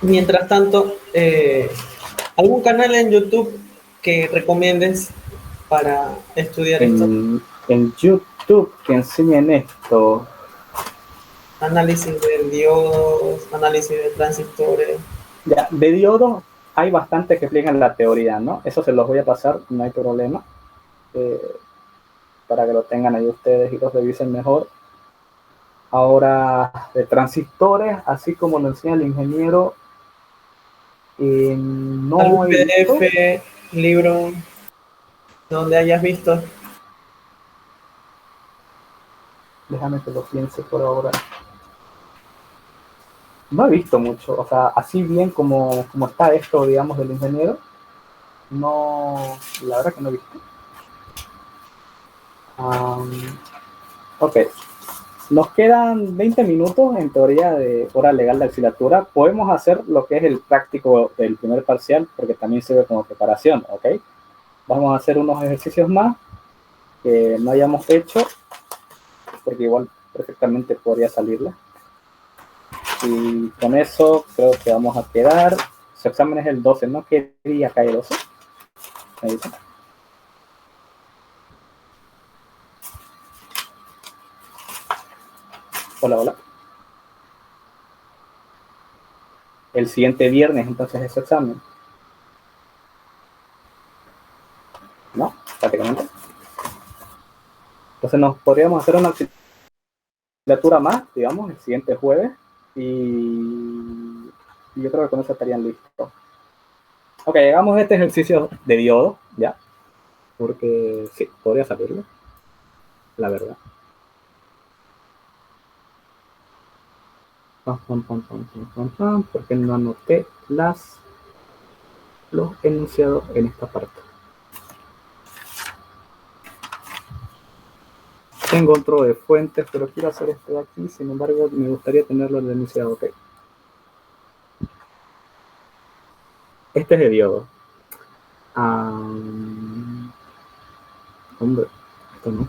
Mientras tanto, ¿algún canal en YouTube que recomiendes para estudiar esto? En YouTube que enseñen esto. Análisis de diodos, análisis de transistores. Ya, de diodos hay bastantes que explican la teoría, ¿no? Eso se los voy a pasar, no hay problema. Eh, para que lo tengan ahí ustedes y los revisen mejor. Ahora, de transistores, así como lo enseña el ingeniero, ¿Algún no he visto. PDF, libro donde hayas visto? Déjame que lo piense por ahora. No he visto mucho, o sea, así bien como está esto, digamos, del ingeniero, no, la verdad que no he visto. Ok, nos quedan 20 minutos en teoría de hora legal de auxiliatura. Podemos hacer lo que es el práctico del primer parcial, porque también sirve como preparación, ¿ok? Vamos a hacer unos ejercicios más que no hayamos hecho, porque igual perfectamente podría salirle. Y con eso creo que vamos a quedar. Su examen es el 12, ¿no? ¿Qué día cae el 12? ¿Me dice? Hola, hola. El siguiente viernes, entonces, es su examen. ¿No? Prácticamente. Entonces nos podríamos hacer una asignatura más, digamos, el siguiente jueves. Y yo creo que con eso estarían listos. Ok, hagamos este ejercicio de diodo, ¿ya? Porque sí, podría salirlo, la verdad. Porque no anoté los enunciados en esta parte. Tengo otro de fuentes, pero quiero hacer este de aquí. Sin embargo, me gustaría tenerlo en el enunciado. Ok. Este es de diodo. Hombre, esto no.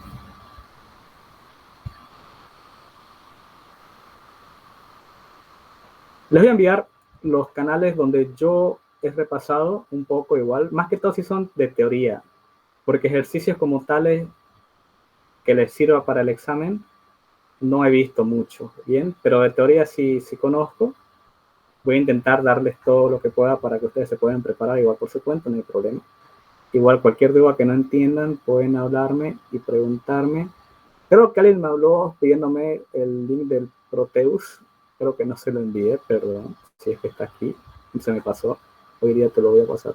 Les voy a enviar los canales donde yo he repasado un poco igual. Más que todo si son de teoría. Porque ejercicios como tales que les sirva para el examen no he visto mucho, ¿bien? Pero de teoría sí conozco. Voy a intentar darles todo lo que pueda para que ustedes se puedan preparar igual por su cuenta, no hay problema. Igual cualquier duda que no entiendan pueden hablarme y preguntarme. Creo que alguien me habló pidiéndome el link del Proteus. Creo que no se lo envié, perdón. Si es que está aquí, se me pasó. Hoy día te lo voy a pasar.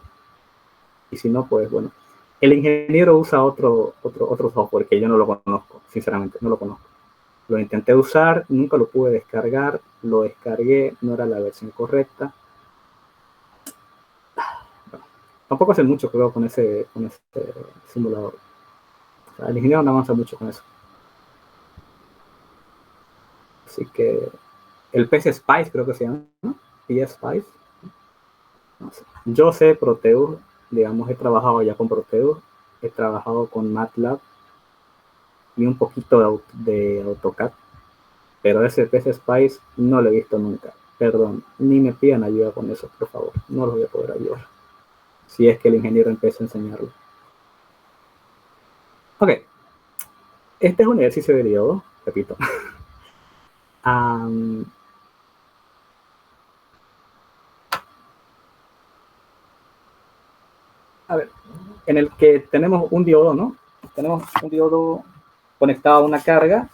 Y si no, pues bueno. El ingeniero usa otro software que yo no lo conozco, sinceramente, no lo conozco. Lo intenté usar, nunca lo pude descargar, lo descargué, no era la versión correcta. Bueno, tampoco hace mucho creo con ese simulador. O sea, el ingeniero no avanza mucho con eso. Así que el PC Spice creo que se llama, ¿no? PS Spice. No sé. Yo sé Proteus, digamos, he trabajado ya con Proteus, he trabajado con MATLAB y un poquito de AutoCAD, pero ese PC Spice no lo he visto nunca. Perdón, ni me pidan ayuda con eso, por favor, no los voy a poder ayudar. Si es que el ingeniero empieza a enseñarlo. Ok, este es un ejercicio de diodo, repito. A ver, en el que tenemos un diodo, ¿no? Tenemos un diodo conectado a una carga,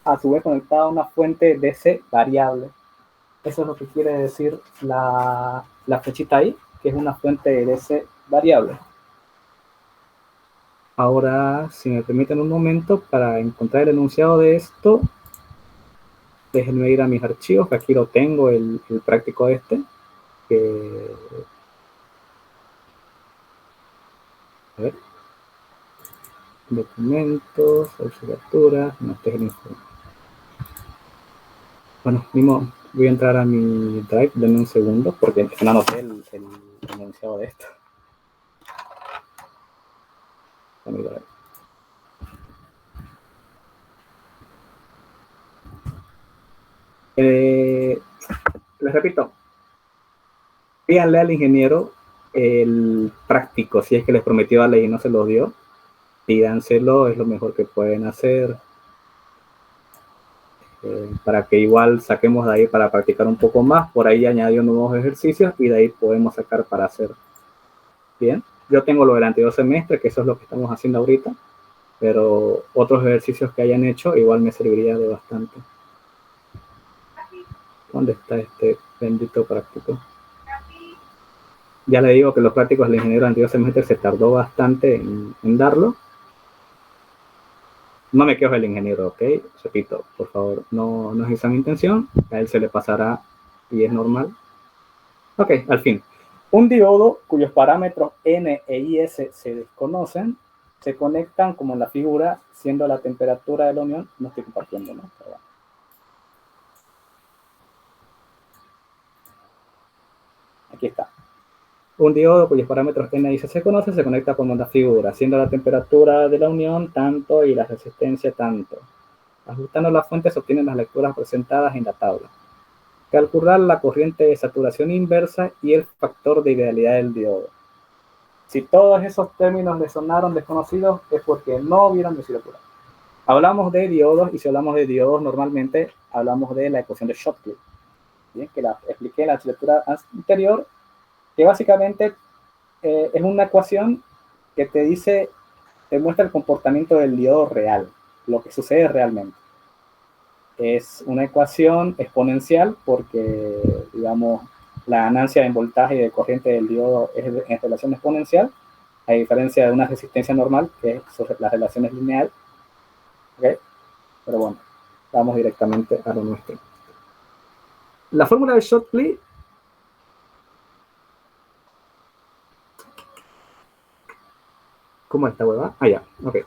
a su vez conectado a una fuente DC variable. Eso es lo que quiere decir la flechita ahí, que es una fuente de DC variable. Ahora, si me permiten un momento para encontrar el enunciado de esto, déjenme ir a mis archivos, que aquí lo tengo, el práctico este, que... A ver, documentos, auxiliaturas, no, este es el informe. Bueno, mismo voy a entrar a mi drive, denme un segundo, porque no anoté el enunciado de esto. Les repito, pídanle al ingeniero el práctico, si es que les prometió darle y no se los dio, pídanselo, es lo mejor que pueden hacer. Para que igual saquemos de ahí para practicar un poco más, por ahí añadió nuevos ejercicios y de ahí podemos sacar para hacer. Bien, yo tengo lo del anterior semestre, que eso es lo que estamos haciendo ahorita, pero otros ejercicios que hayan hecho igual me serviría de bastante. ¿Dónde está este bendito práctico? Ya le digo que los prácticos del ingeniero del anterior semestre se tardó bastante en darlo. No me quejo del ingeniero, ¿ok? Repito, por favor, no es esa mi intención. A él se le pasará y es normal. Ok, al fin. Un diodo cuyos parámetros N e IS se desconocen, se conectan como en la figura, siendo la temperatura de la unión, no estoy compartiendo, ¿no? Pero bueno. Aquí está. Un diodo cuyos parámetros N e IS se conocen, se conecta como en la figura, siendo la temperatura de la unión tanto y la resistencia tanto. Ajustando las fuentes se obtienen las lecturas presentadas en la tabla. Calcular la corriente de saturación inversa y el factor de idealidad del diodo. Si todos esos términos les sonaron desconocidos es porque no vieron de circular. Hablamos de diodos y si hablamos de diodos normalmente hablamos de la ecuación de Schottky, ¿bien? Que la expliqué en la lectura anterior, que básicamente es una ecuación que te dice, te muestra el comportamiento del diodo real, lo que sucede realmente. Es una ecuación exponencial porque, digamos, la ganancia en voltaje y de corriente del diodo es en relación exponencial, a diferencia de una resistencia normal, que la relación es lineal. ¿Okay? Pero bueno, vamos directamente a lo nuestro. La fórmula de Schottky ¿cómo está, hueva? Ah, ya, ok.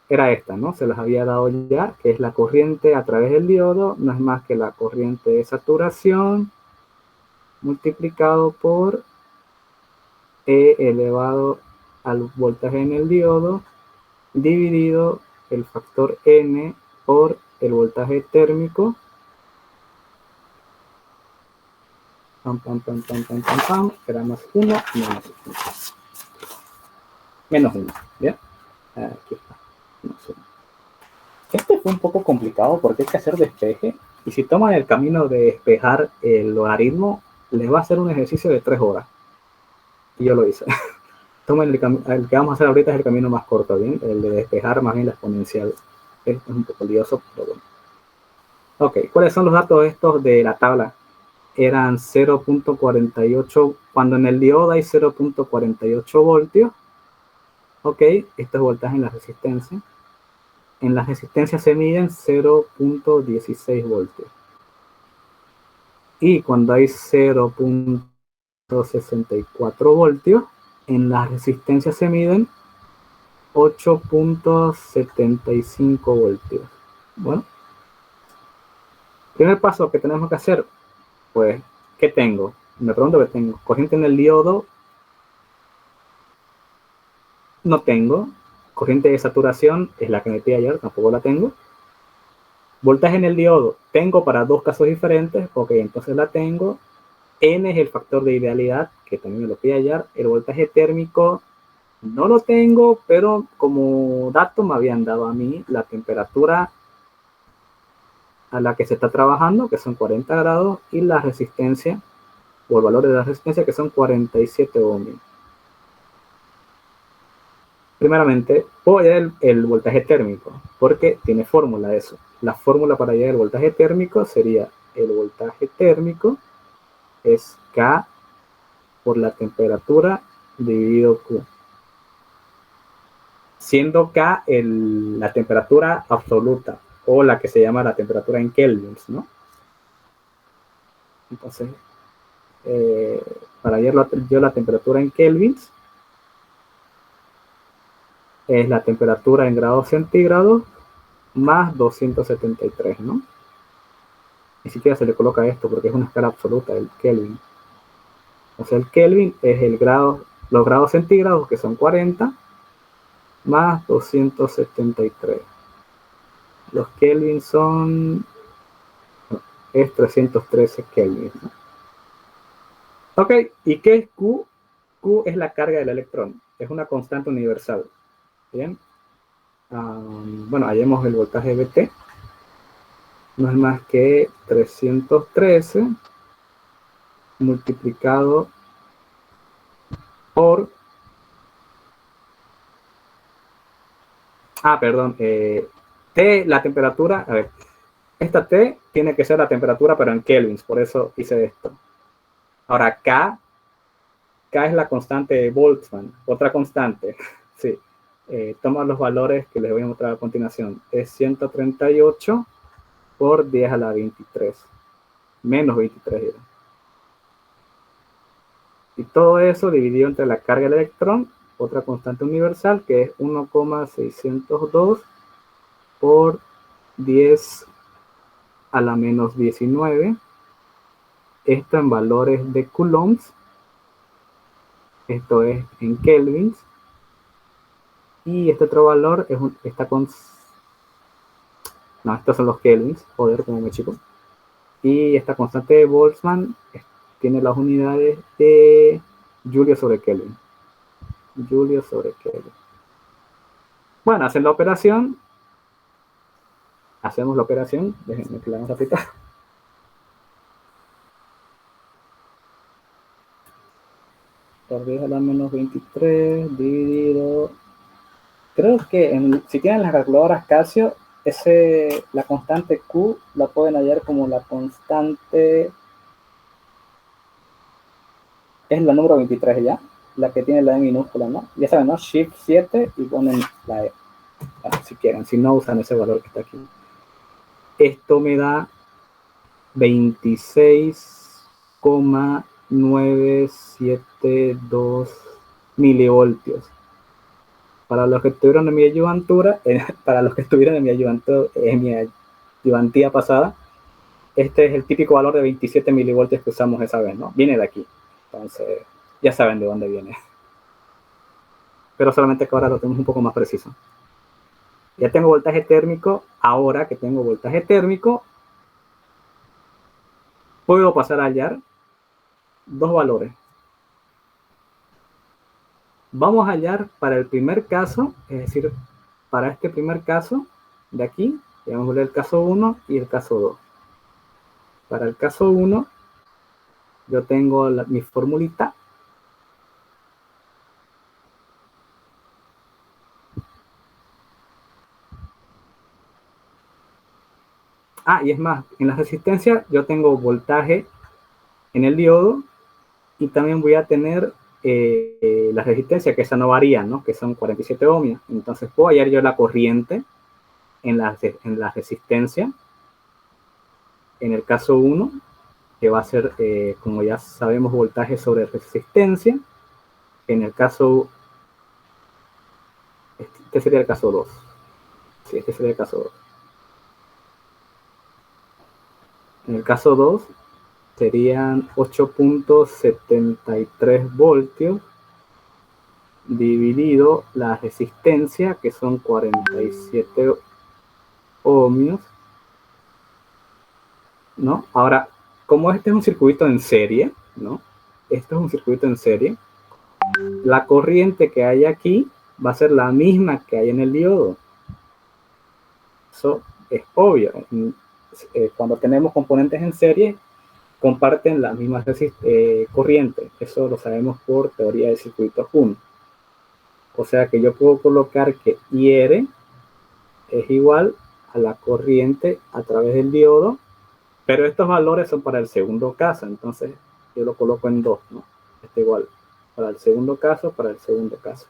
Era esta, ¿no? Se las había dado ya, que es la corriente a través del diodo, no es más que la corriente de saturación multiplicado por E elevado al voltaje en el diodo, dividido el factor N por el voltaje térmico. Pam, pam, pam, pam, pam, pam, pam. Era más 1, menos 1. Menos 1, ¿ya? Aquí está. Menos 1. Este fue un poco complicado porque hay que hacer despeje. Y si toman el camino de despejar el logaritmo, les va a hacer un ejercicio de 3 horas. Y yo lo hice. Tomen el que vamos a hacer ahorita es el camino más corto, ¿bien? El de despejar más bien la exponencial. Esto es un poco lioso, pero bueno. Ok, ¿cuáles son los datos estos de la tabla? Eran 0.48, cuando en el diodo hay 0.48 voltios. Ok, esto es voltaje en la resistencia. En la resistencia se miden 0.16 voltios. Y cuando hay 0.64 voltios, en la resistencia se miden 8.75 voltios. Bueno, primer paso que tenemos que hacer, pues, ¿qué tengo? Me pregunto qué tengo. Corriente en el diodo, no tengo. Corriente de saturación es la que metí ayer, tampoco la tengo. Voltaje en el diodo, tengo para dos casos diferentes, ok, entonces la tengo. N es el factor de idealidad, que también me lo pide ayer. El voltaje térmico no lo tengo, pero como dato me habían dado a mí la temperatura a la que se está trabajando, que son 40 grados, y la resistencia, o el valor de la resistencia, que son 47 ohms. Primeramente, puedo hallar el voltaje térmico, porque tiene fórmula eso. La fórmula para hallar el voltaje térmico sería el voltaje térmico es K por la temperatura dividido Q. Siendo K la temperatura absoluta, o la que se llama la temperatura en kelvins, ¿no? Entonces, para hallar yo la temperatura en kelvins, es la temperatura en grados centígrados más 273, ¿no? Ni siquiera se le coloca esto porque es una escala absoluta, el Kelvin. O sea, el Kelvin es el grado, los grados centígrados, que son 40, más 273. Los Kelvin son, es 313 Kelvin, ¿no? Ok, ¿y qué es Q? Q es la carga del electrón, es una constante universal. Bien, bueno, hallemos el voltaje VT, no es más que 313 multiplicado por, perdón, T, la temperatura, a ver, esta T tiene que ser la temperatura, pero en kelvins, por eso hice esto. Ahora, K es la constante de Boltzmann, otra constante, sí. Toma los valores que les voy a mostrar a continuación. Es 138 por 10 a la 23, menos 23. Y todo eso dividido entre la carga del electrón, otra constante universal, que es 1,602 por 10 a la menos 19. Esto en valores de coulombs. Esto es en kelvins. Y este otro valor está con... No, estos son los kelvins. Joder, como me chico. Y esta constante de Boltzmann tiene las unidades de Julio sobre Kelvin. Julio sobre Kelvin. Bueno, hacen la operación. Hacemos la operación. Déjenme que la vamos a aplicar. Por 10 a la menos 23 dividido... Creo que si tienen las calculadoras Casio, la constante Q la pueden hallar como la constante... Es la número 23 ya, la que tiene la E minúscula, ¿no? Ya saben, ¿no? Shift 7 y ponen la E. Bueno, si quieren, si no usan ese valor que está aquí. Esto me da 26,972 milivoltios. Para los que estuvieron en mi ayudantura, en mi ayudantía pasada, este es el típico valor de 27 milivoltios que usamos esa vez, ¿no? Viene de aquí. Entonces, ya saben de dónde viene. Pero solamente que ahora lo tenemos un poco más preciso. Ya tengo voltaje térmico. Ahora que tengo voltaje térmico, puedo pasar a hallar dos valores. Vamos a hallar para el primer caso, es decir, para este primer caso de aquí, vamos a ver el caso 1 y el caso 2. Para el caso 1, yo tengo mi formulita. Y es más, en la resistencia yo tengo voltaje en el diodo y también voy a tener la resistencia, que esa no varía, ¿no? Que son 47 ohmios. Entonces puedo hallar yo la corriente en la resistencia en el caso 1, que va a ser, como ya sabemos, voltaje sobre resistencia. En el caso, este sería el caso 2. Sí, este sería el caso 2. En el caso 2 serían 8,73 voltios dividido la resistencia, que son 47 ohmios, ¿no? Ahora, como este es un circuito en serie, ¿no? Esto es un circuito en serie. La corriente que hay aquí va a ser la misma que hay en el diodo. Eso es obvio. Cuando tenemos componentes en serie, comparten las mismas corrientes. Eso lo sabemos por teoría de circuitos 1. O sea que yo puedo colocar que IR es igual a la corriente a través del diodo, pero estos valores son para el segundo caso, entonces yo lo coloco en 2, ¿no? Está igual para el segundo caso, para el segundo caso.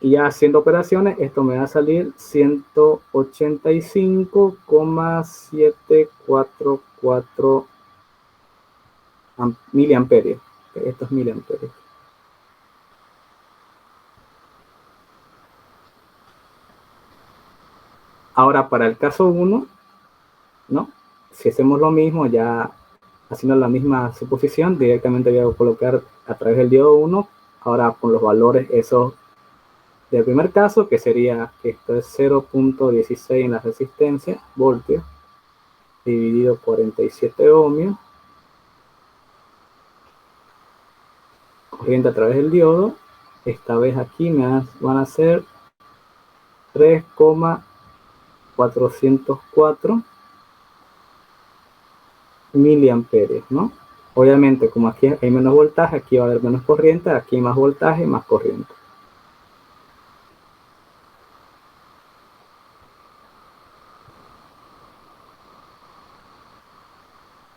Y ya haciendo operaciones, esto me va a salir 185,744 miliamperios. Esto es miliamperios. Ahora, para el caso 1, ¿no? Si hacemos lo mismo, ya haciendo la misma suposición, directamente voy a colocar a través del diodo 1, ahora con los valores esos del primer caso, que sería, esto es 0,16 en la resistencia, voltios, dividido 47 ohmios, corriente a través del diodo. Esta vez aquí van a ser 3,404 miliamperios, ¿no? Obviamente, como aquí hay menos voltaje, aquí va a haber menos corriente, aquí hay más voltaje, más corriente.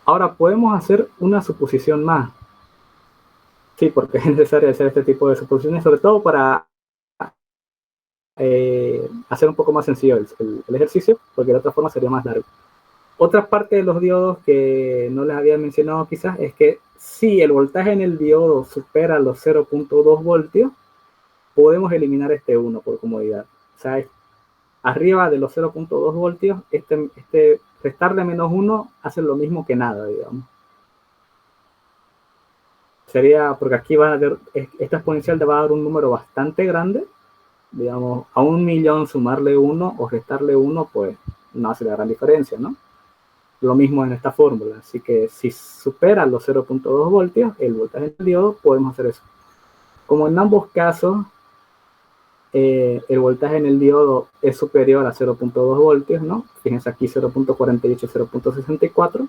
Ahora podemos hacer una suposición más. Sí, porque es necesario hacer este tipo de suposiciones, sobre todo para hacer un poco más sencillo el ejercicio, porque de otra forma sería más largo. Otra parte de los diodos que no les había mencionado quizás es que si el voltaje en el diodo supera los 0.2 voltios, podemos eliminar este 1 por comodidad. O sea, arriba de los 0.2 voltios, restarle menos 1 hace lo mismo que nada, digamos. Sería, porque aquí va a haber, esta exponencial te va a dar un número bastante grande, digamos, a 1.000.000 sumarle 1 o restarle 1, pues no hace la gran diferencia, ¿no? Lo mismo en esta fórmula, así que si supera los 0.2 voltios, el voltaje del diodo, podemos hacer eso. Como en ambos casos, el voltaje en el diodo es superior a 0.2 voltios, ¿no? Fíjense aquí 0.48, 0.64.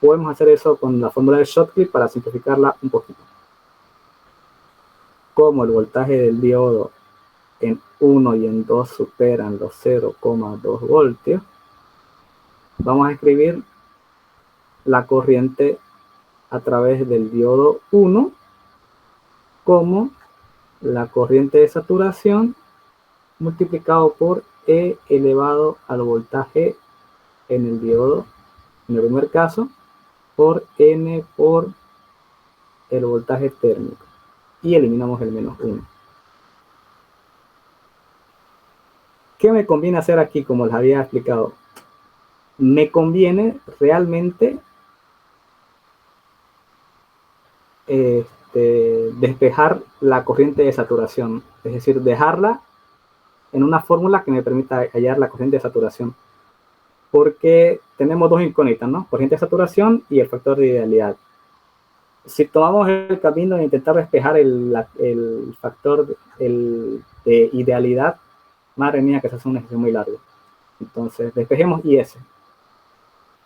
Podemos hacer eso con la fórmula de Schottky para simplificarla un poquito. Como el voltaje del diodo en 1 y en 2 superan los 0,2 voltios, vamos a escribir la corriente a través del diodo 1 como la corriente de saturación multiplicado por E elevado al voltaje en el diodo, en el primer caso, por N por el voltaje térmico. Y eliminamos el menos 1. ¿Qué me conviene hacer aquí? Como les había explicado, me conviene realmente despejar la corriente de saturación, es decir, dejarla en una fórmula que me permita hallar la corriente de saturación, porque tenemos dos incógnitas, ¿no? Corriente de saturación y el factor de idealidad. Si tomamos el camino de intentar despejar el factor de idealidad, madre mía, que se hace un ejercicio muy largo. Entonces, despejemos IS.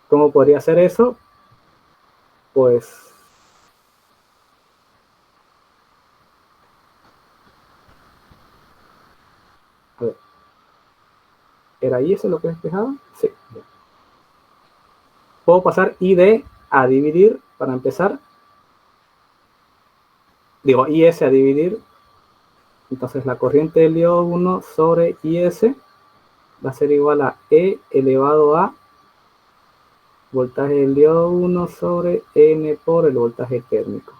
¿Cómo podría hacer eso? Pues a ver, ¿era IS lo que despejaba? Sí. Puedo pasar ID a dividir para empezar. Digo, IS a dividir. Entonces la corriente del diodo 1 sobre IS va a ser igual a E elevado a voltaje del diodo 1 sobre N por el voltaje térmico.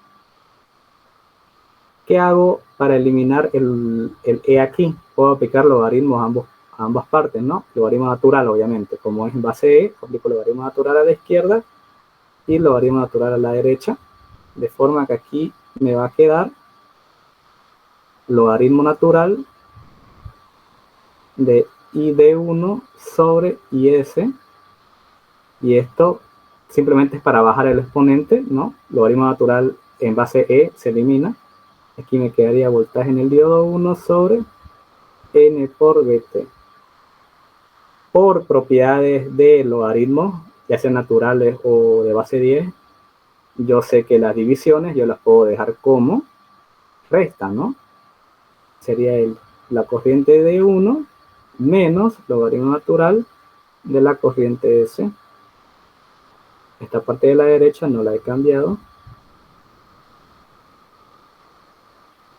¿Qué hago para eliminar el E aquí? Puedo aplicar logaritmos a ambas partes, ¿no? Logaritmo natural, obviamente. Como es en base E, aplico logaritmo natural a la izquierda y logaritmo natural a la derecha. De forma que aquí me va a quedar logaritmo natural de ID1 sobre IS. Y esto simplemente es para bajar el exponente, ¿no? Logaritmo natural en base E se elimina. Aquí me quedaría voltaje en el diodo 1 sobre N por Bt. Por propiedades de logaritmos, ya sean naturales o de base 10, yo sé que las divisiones yo las puedo dejar como resta, ¿no? Sería la corriente de 1 menos logaritmo natural de la corriente S. Esta parte de la derecha no la he cambiado.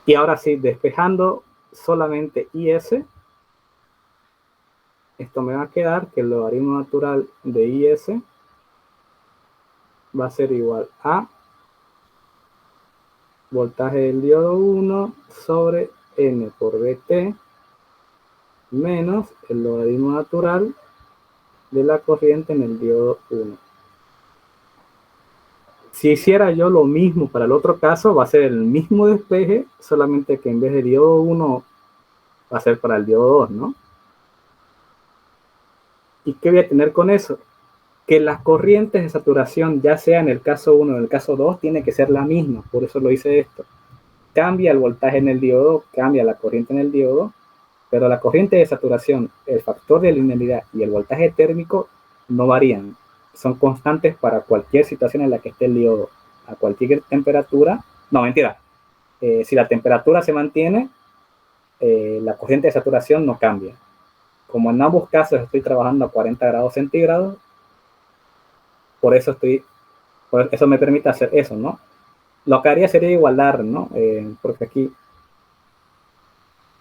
Y ahora sí, despejando solamente IS, esto me va a quedar que el logaritmo natural de IS va a ser igual a voltaje del diodo 1 sobre N por Bt menos el logaritmo natural de la corriente en el diodo 1. Si hiciera yo lo mismo para el otro caso, va a ser el mismo despeje, solamente que en vez de diodo 1 va a ser para el diodo 2, ¿no? ¿Y qué voy a tener con eso? Que las corrientes de saturación, ya sea en el caso 1 o en el caso 2, tiene que ser la misma, por eso lo hice esto. cambia el voltaje en el diodo, cambia la corriente en el diodo, pero la corriente de saturación, el factor de linealidad y el voltaje térmico no varían. Son constantes para cualquier situación en la que esté el diodo. A cualquier temperatura, no, mentira. Si la temperatura se mantiene, la corriente de saturación no cambia. Como en ambos casos estoy trabajando a 40 grados centígrados, por eso me permite hacer eso, ¿no? Lo que haría sería igualar, ¿no? Porque aquí,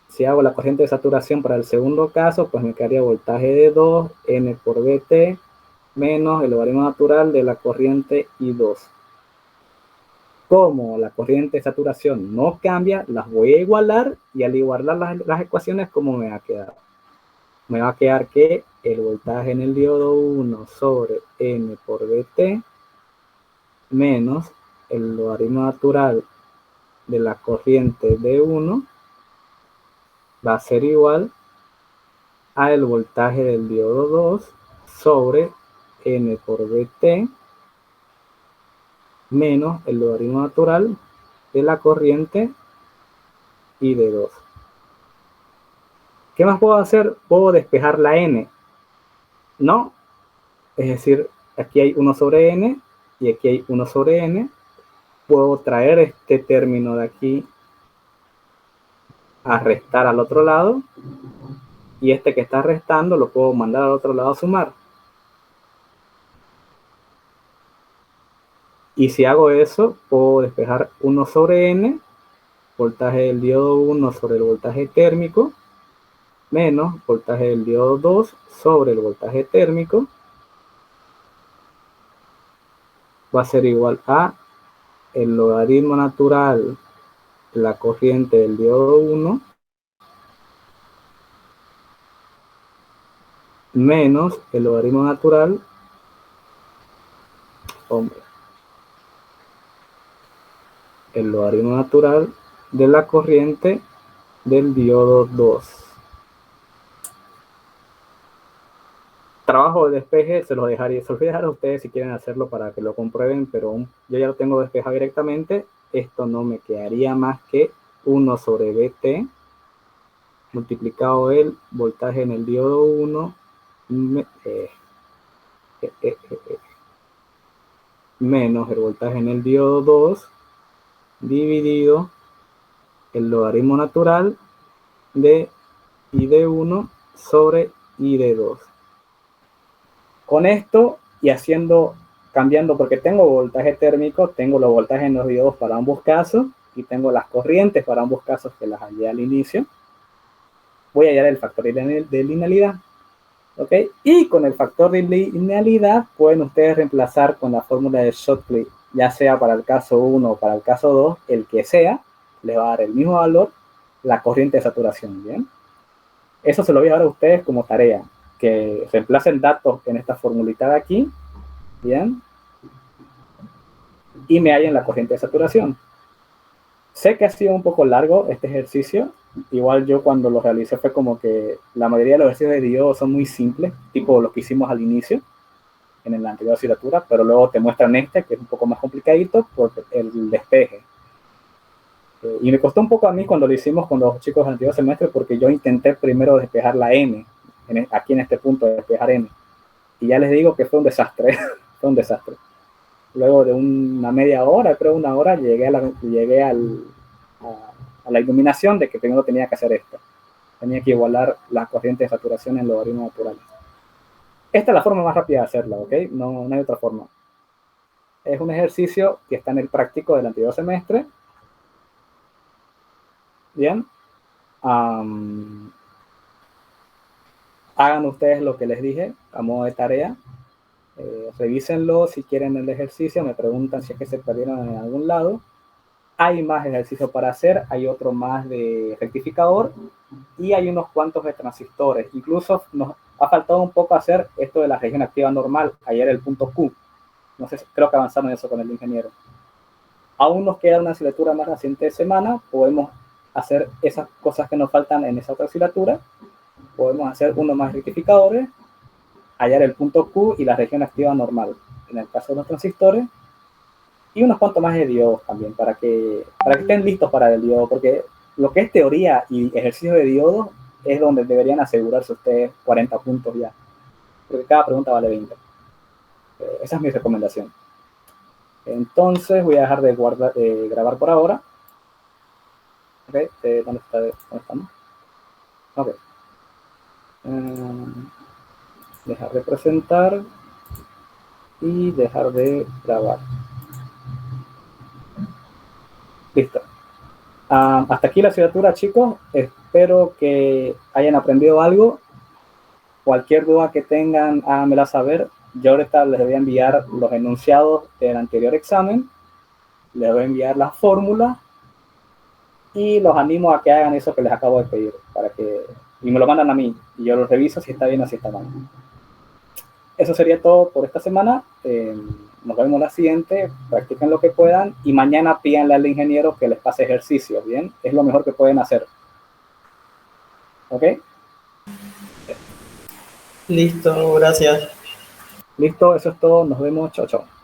si hago la corriente de saturación para el segundo caso, pues me quedaría voltaje de 2, N por Bt, menos el logaritmo natural de la corriente I2. Como la corriente de saturación no cambia, las voy a igualar, y al igualar las ecuaciones, ¿cómo me va a quedar? Me va a quedar que el voltaje en el diodo 1 sobre N por Bt menos el logaritmo natural de la corriente D1 va a ser igual a el voltaje del diodo 2 sobre N por Bt menos el logaritmo natural de la corriente I de 2. ¿Qué más puedo hacer? Puedo despejar la N, ¿no? Es decir, aquí hay 1 sobre N y aquí hay 1 sobre N. Puedo traer este término de aquí a restar al otro lado, y este que está restando lo puedo mandar al otro lado a sumar. Y si hago eso, puedo despejar 1 sobre N, voltaje del diodo 1 sobre el voltaje térmico, menos voltaje del diodo 2 sobre el voltaje térmico, va a ser igual a el logaritmo natural de la corriente del diodo 1 menos el logaritmo natural, el logaritmo natural de la corriente del diodo 2. Trabajo de despeje se los voy a dejar a ustedes si quieren hacerlo para que lo comprueben, pero yo ya lo tengo despejado directamente. Esto no me quedaría más que 1 sobre Bt multiplicado el voltaje en el diodo 1 menos el voltaje en el diodo 2 dividido el logaritmo natural de I de 1 sobre I de 2. Con esto y cambiando, porque tengo voltaje térmico, tengo los voltajes en los diodos para ambos casos y tengo las corrientes para ambos casos que las hallé al inicio, voy a hallar el factor de linealidad. ¿Ok? Y con el factor de linealidad pueden ustedes reemplazar con la fórmula de Shockley, ya sea para el caso 1 o para el caso 2, el que sea, les va a dar el mismo valor la corriente de saturación. ¿Bien? Eso se lo voy a dar a ustedes como tarea, que reemplacen datos en esta formulita de aquí, ¿bien? Y me hallen la corriente de saturación. Sé que ha sido un poco largo este ejercicio. Igual yo cuando lo realicé fue como que la mayoría de los ejercicios de diodo son muy simples, tipo los que hicimos al inicio, en la anterior asignatura, pero luego te muestran este, que es un poco más complicadito por el despeje. Y me costó un poco a mí cuando lo hicimos con los chicos del anterior semestre, porque yo intenté primero despejar la N, aquí en este punto de despejar N. Y ya les digo que fue un desastre, fue un desastre. Luego de una media hora, creo una hora, llegué a la iluminación de que primero tenía que hacer esto. Tenía que igualar la corriente de saturación en logaritmo natural. Esta es la forma más rápida de hacerla, ¿ok? No hay otra forma. Es un ejercicio que está en el práctico del anterior semestre. Bien. Hagan ustedes lo que les dije a modo de tarea. Revísenlo si quieren el ejercicio. Me preguntan si es que se perdieron en algún lado. Hay más ejercicios para hacer. Hay otro más de rectificador. Y hay unos cuantos de transistores. Incluso nos ha faltado un poco hacer esto de la región activa normal. Ayer el punto Q. No sé, creo que avanzaron en eso con el ingeniero. Aún nos queda una asignatura más reciente de semana. Podemos hacer esas cosas que nos faltan en esa otra asignatura. Podemos hacer uno más rectificadores, hallar el punto Q y la región activa normal. En el caso de los transistores, y unos cuantos más de diodos también, para que estén listos para el diodo, porque lo que es teoría y ejercicio de diodos es donde deberían asegurarse ustedes 40 puntos ya, porque cada pregunta vale 20. Esa es mi recomendación. Entonces voy a dejar de grabar por ahora. Okay. ¿Dónde estamos? Ok. Dejar de presentar y dejar de grabar. Listo. Hasta aquí la asignatura, chicos. Espero que hayan aprendido algo. Cualquier duda que tengan, háganmela saber. Yo ahorita les voy a enviar los enunciados del anterior examen. Les voy a enviar las fórmulas y los animo a que hagan eso que les acabo de pedir y me lo mandan a mí y yo lo reviso si está bien o si está mal. Eso sería todo por esta semana. Nos vemos la siguiente. Practiquen lo que puedan y mañana pídanle al ingeniero que les pase ejercicios, ¿bien? Es lo mejor que pueden hacer. ¿Ok? Listo, gracias. Listo, eso es todo. Nos vemos. Chao, chao.